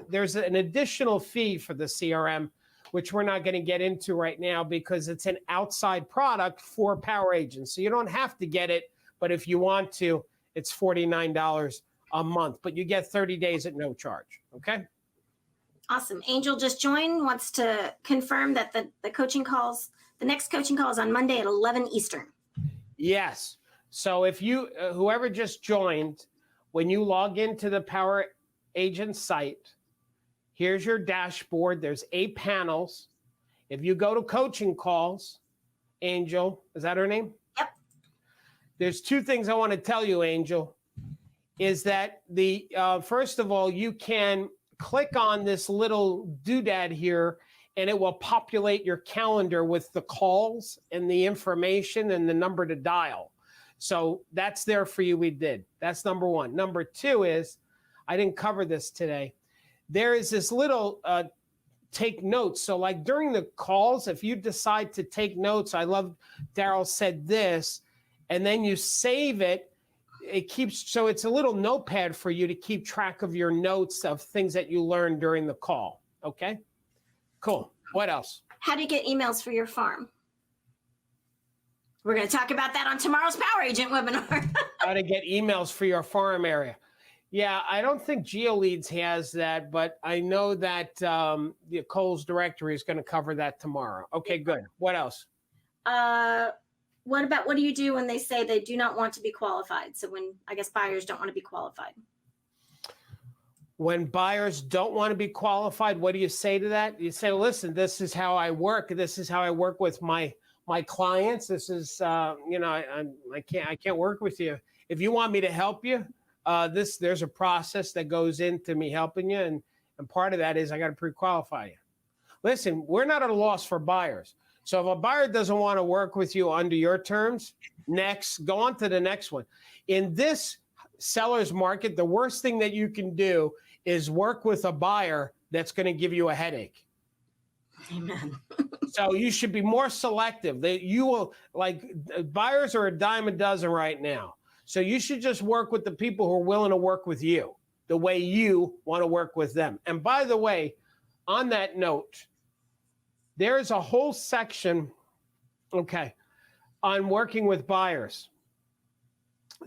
There's an additional fee for the CRM, which we're not going to get into right now because it's an outside product for power agents. So you don't have to get it. But if you want to, it's $49 a month, but you get 30 days at no charge, okay? Awesome. Angel just joined, wants to confirm that the next coaching call is on Monday at 11 Eastern. Yes. So if you, whoever just joined, when you log into the Power Agent site, here's your dashboard. There's 8 panels. If you go to coaching calls, Angel, is that her name? Yep. There's 2 things I want to tell you, Angel. is that first of all, you can click on this little doodad here and it will populate your calendar with the calls and the information and the number to dial. So that's there for you. We did. That's number one. Number two is, I didn't cover this today. There is this little take notes. So like during the calls, if you decide to take notes, I love Darryl said this, and then you save it, it keeps, so it's a little notepad for you to keep track of your notes of things that you learned during the call. Okay, cool. What else? How do you get emails for your farm? We're going to talk about that on tomorrow's Power Agent webinar. How to get emails for your farm area. Yeah, I don't think GeoLeads has that, but I know that the Coles directory is going to cover that tomorrow. Okay, good. What else? What do you do when they say they do not want to be qualified? So when, I guess, buyers don't want to be qualified. When buyers don't want to be qualified, what do you say to that? You say, listen, this is how I work. This is how I work with my clients. This is, I can't work with you. If you want me to help you, there's a process that goes into me helping you. And part of that is I got to pre-qualify you. Listen, we're not at a loss for buyers. So if a buyer doesn't want to work with you under your terms, go on to the next one. In this seller's market, the worst thing that you can do is work with a buyer that's going to give you a headache. Amen. So you should be more selective. Buyers are a dime a dozen right now. So you should just work with the people who are willing to work with you the way you want to work with them. And by the way, on that note, there is a whole section, on working with buyers.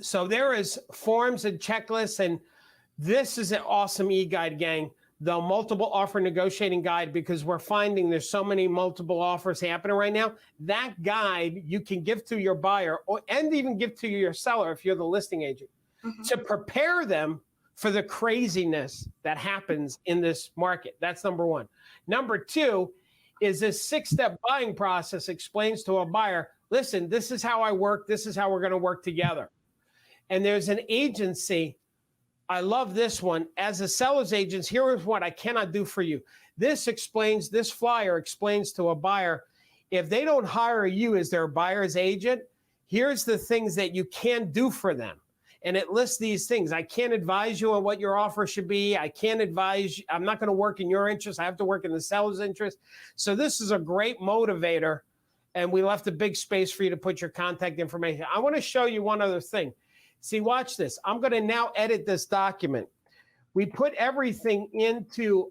So there is forms and checklists, and this is an awesome e-guide, gang, the multiple offer negotiating guide, because we're finding there's so many multiple offers happening right now. That guide you can give to your buyer and even give to your seller if you're the listing agent to prepare them for the craziness that happens in this market. That's number one. Number two is this 6-step buying process explains to a buyer, listen, this is how I work. This is how we're going to work together. And there's an agency. I love this one. As a seller's agent, here is what I cannot do for you. This flyer explains to a buyer, if they don't hire you as their buyer's agent, here's the things that you can do for them. And it lists these things. I can't advise you on what your offer should be. I can't advise you. I'm not going to work in your interest. I have to work in the seller's interest. So this is a great motivator. And we left a big space for you to put your contact information. I want to show you one other thing. See, watch this. I'm going to now edit this document. We put everything into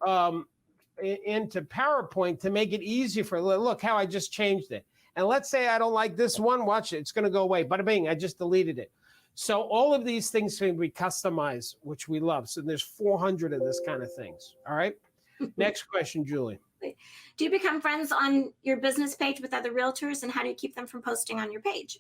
PowerPoint to make it easy look how I just changed it. And let's say I don't like this one, watch it. It's going to go away. Bada bing, I just deleted it. So all of these things can be customized, which we love. So there's 400 of this kind of things. All right. Next question, Julie. Do you become friends on your business page with other realtors, and how do you keep them from posting on your page?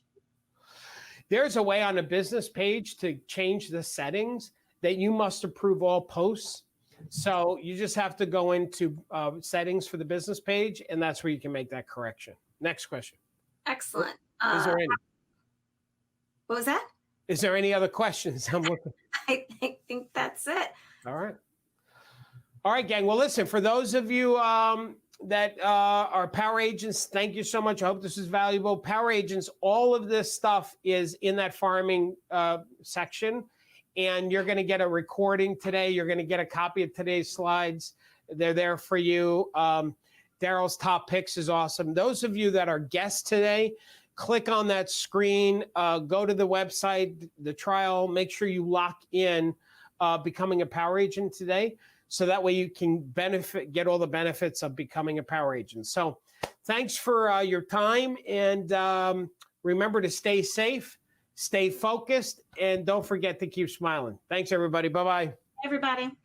There's a way on a business page to change the settings that you must approve all posts. So you just have to go into settings for the business page, and that's where you can make that correction. Next question. Excellent. Is there any? What was that? Is there any other questions? I'm looking. I think that's it. All right. All right, gang. Well, listen, for those of you that are power agents, thank you so much. I hope this is valuable. Power agents, all of this stuff is in that farming section, and you're going to get a recording today. You're going to get a copy of today's slides. They're there for you. Darryl's top picks is awesome. Those of you that are guests today, click on that screen, go to the website, the trial, make sure you lock in becoming a power agent today. So that way you can get all the benefits of becoming a power agent. So thanks for your time. And remember to stay safe, stay focused, and don't forget to keep smiling. Thanks, everybody. Bye-bye. Everybody.